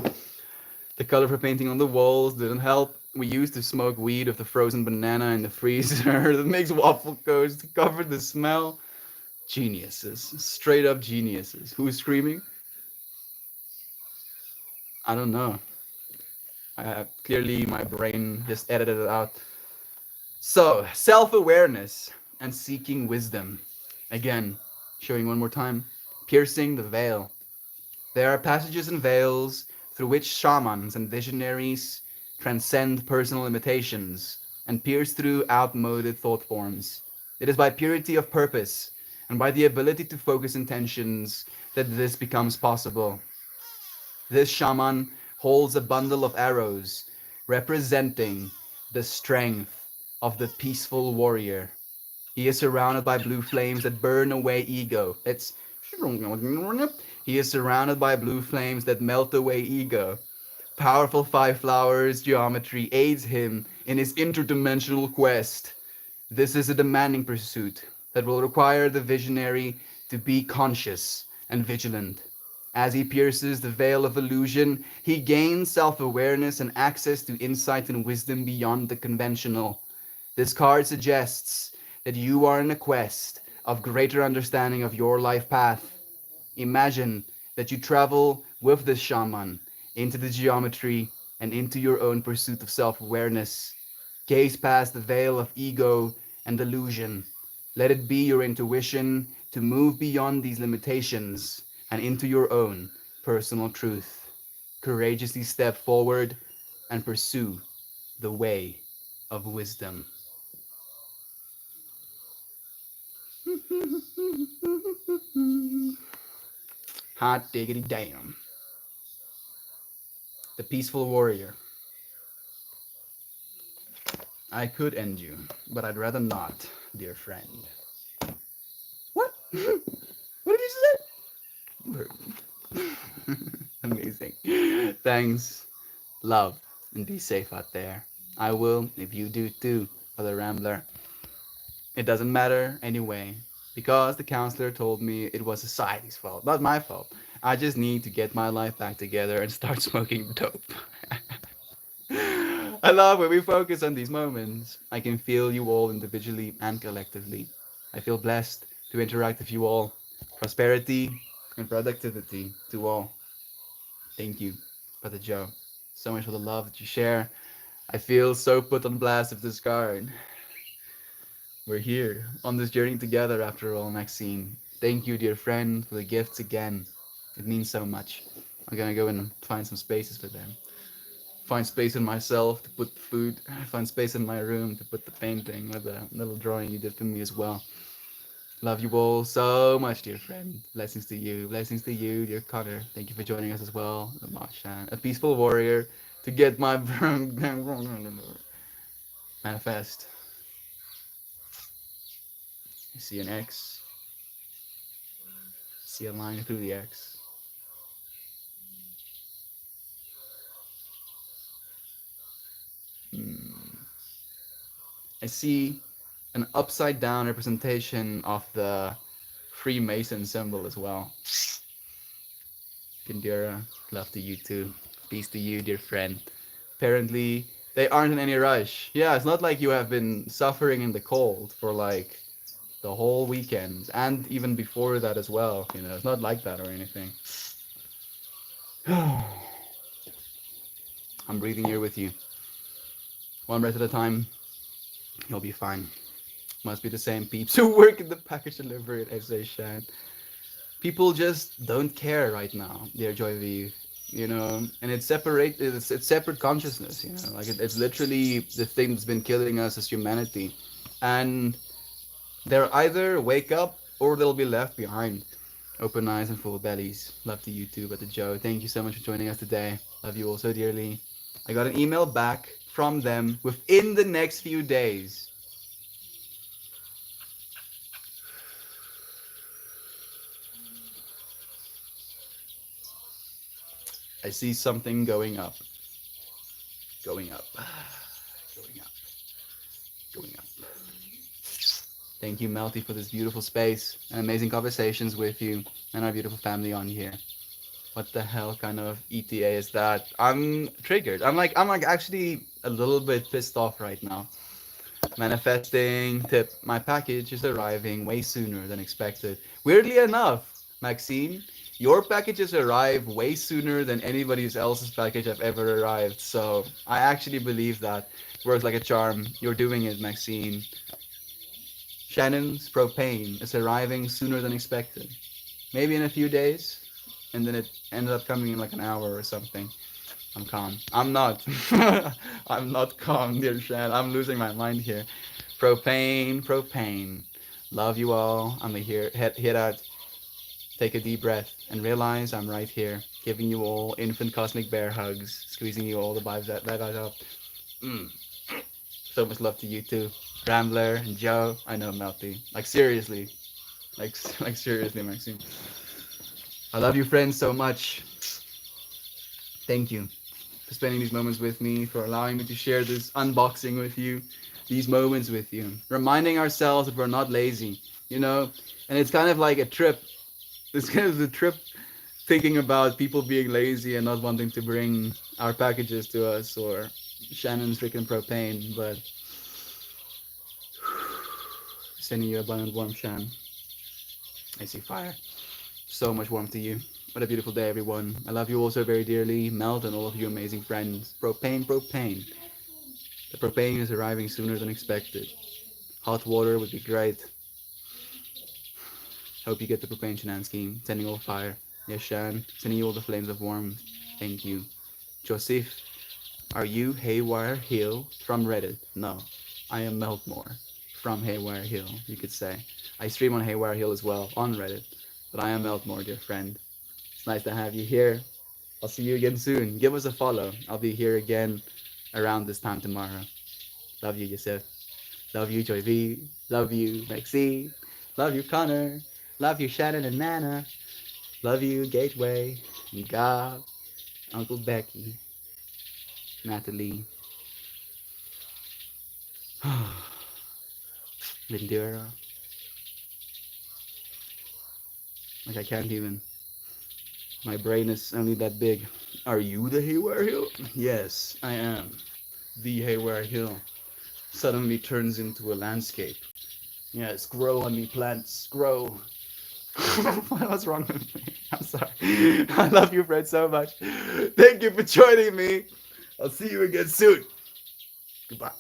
The color for painting on the walls didn't help. We used to smoke weed with the frozen banana in the freezer that makes waffle cones to cover the smell. Geniuses. Straight up geniuses. Who's screaming? I don't know. Clearly, my brain just edited it out. So, self awareness and seeking wisdom. Again, showing one more time. Piercing the veil. There are passages and veils through which shamans and visionaries transcend personal limitations and pierce through outmoded thought forms. It is by purity of purpose and by the ability to focus intentions that this becomes possible. This shaman holds a bundle of arrows representing the strength of the peaceful warrior. He is surrounded by blue flames that burn away ego. He is surrounded by blue flames that melt away ego. Powerful five flowers geometry aids him in his interdimensional quest. This is a demanding pursuit that will require the visionary to be conscious and vigilant. As he pierces the veil of illusion, he gains self awareness and access to insight and wisdom beyond the conventional. This card suggests that you are in a quest of greater understanding of your life path. Imagine that you travel with this shaman into the geometry and into your own pursuit of self awareness. Gaze past the veil of ego and illusion. Let it be your intuition to move beyond these limitations and into your own personal truth. Courageously step forward and pursue the way of wisdom. Hot diggity damn. The peaceful warrior. I could end you, but I'd rather not, dear friend. What? What did you say? Amazing. Thanks. Love. And be safe out there. I will, if you do too, for the Rambler. It doesn't matter anyway, because the counselor told me it was society's fault, not my fault. I just need to get my life back together and start smoking dope. I love when we focus on these moments. I can feel you all individually and collectively. I feel blessed to interact with you all. Prosperity and productivity to all. Thank you, Brother Joe, so much for the love that you share. I feel so put on blast with this card. We're here on this journey together after all, Maxine. Thank you, dear friend, for the gifts again. It means so much. I'm gonna go and find some spaces for them. find space in myself to put the food. I find space in my room to put the painting or the little drawing you did for me as well. Love you all so much, dear friend. Blessings to you. Blessings to you, dear Connor. Thank you for joining us as well. Mashan, a peaceful warrior to get my manifest. I see an X. See a line through the X. I see an upside down representation of the Freemason symbol as well. Kindira, love to you too. Peace to you, dear friend. Apparently, they aren't in any rush. Yeah, it's not like you have been suffering in the cold for like the whole weekend and even before that as well. You know, it's not like that or anything. I'm breathing here with you. One breath at a time. You'll be fine. Must be the same peeps who work in the package delivery at SA Shan. People just don't care right now, dear Joy V. You know, and it's separate consciousness, you know, like it's literally the thing that's been killing us as humanity. And they'll either wake up or they'll be left behind. Open eyes and full bellies. Love to you too, but to Joe. Thank you so much for joining us today. Love you all so dearly. I got an email back from them within the next few days. I see something going up. Going up. Going up. Going up. Thank you, Melty, for this beautiful space and amazing conversations with you and our beautiful family on here. What the hell kind of ETA is that? I'm triggered. I'm like actually a little bit pissed off right now. Manifesting tip. My package is arriving way sooner than expected. Weirdly enough, Maxine, your packages arrive way sooner than anybody else's package have ever arrived. So I actually believe that works like a charm. You're doing it, Maxine. Shannon's propane is arriving sooner than expected. Maybe in a few days, and then it ended up coming in like an hour or something. I'm calm. I'm not. I'm not calm, dear Shan. I'm losing my mind here. Propane, propane. Love you all. I'm here. Hit out. Take a deep breath and realize I'm right here, giving you all infant cosmic bear hugs, squeezing you all the vibes that got up. So much love to you too, Rambler and Joe. I know Melty. Like seriously, like seriously, Maxine. I love you, friends, so much. Thank you for spending these moments with me, for allowing me to share this unboxing with you, these moments with you, reminding ourselves that we're not lazy, you know. And it's kind of like a trip. It's kind of the trip thinking about people being lazy and not wanting to bring our packages to us or Shannon's freaking propane, but sending you abundant warmth, Shan. I see fire. So much warmth to you. What a beautiful day, everyone. I love you all so very dearly. Melt and all of you amazing friends. Propane, propane. The propane is arriving sooner than expected. Hot water would be great. Hope you get the propane Shanann scheme. Sending all fire. Yes, Shan. Sending you all the flames of warmth. Thank you. Joseph, are you Haywire Hill from Reddit? No. I am Meltmore from Haywire Hill, you could say. I stream on Haywire Hill as well, on Reddit. But I am Meltmore, dear friend. It's nice to have you here. I'll see you again soon. Give us a follow. I'll be here again around this time tomorrow. Love you, Yusuf. Love you, Joy V. Love you, Maxine. Love you, Connor. Love you, Shannon and Nana. Love you, Gateway. Gab. Uncle Becky. Natalie. Lindira. Like I can't even. My brain is only that big. Are you the Haywire Hill? Yes, I am. The Haywire Hill suddenly turns into a landscape. Yes, grow on me, plants, grow. What's wrong with me? I'm sorry. I love you, Fred, so much. Thank you for joining me. I'll see you again soon. Goodbye.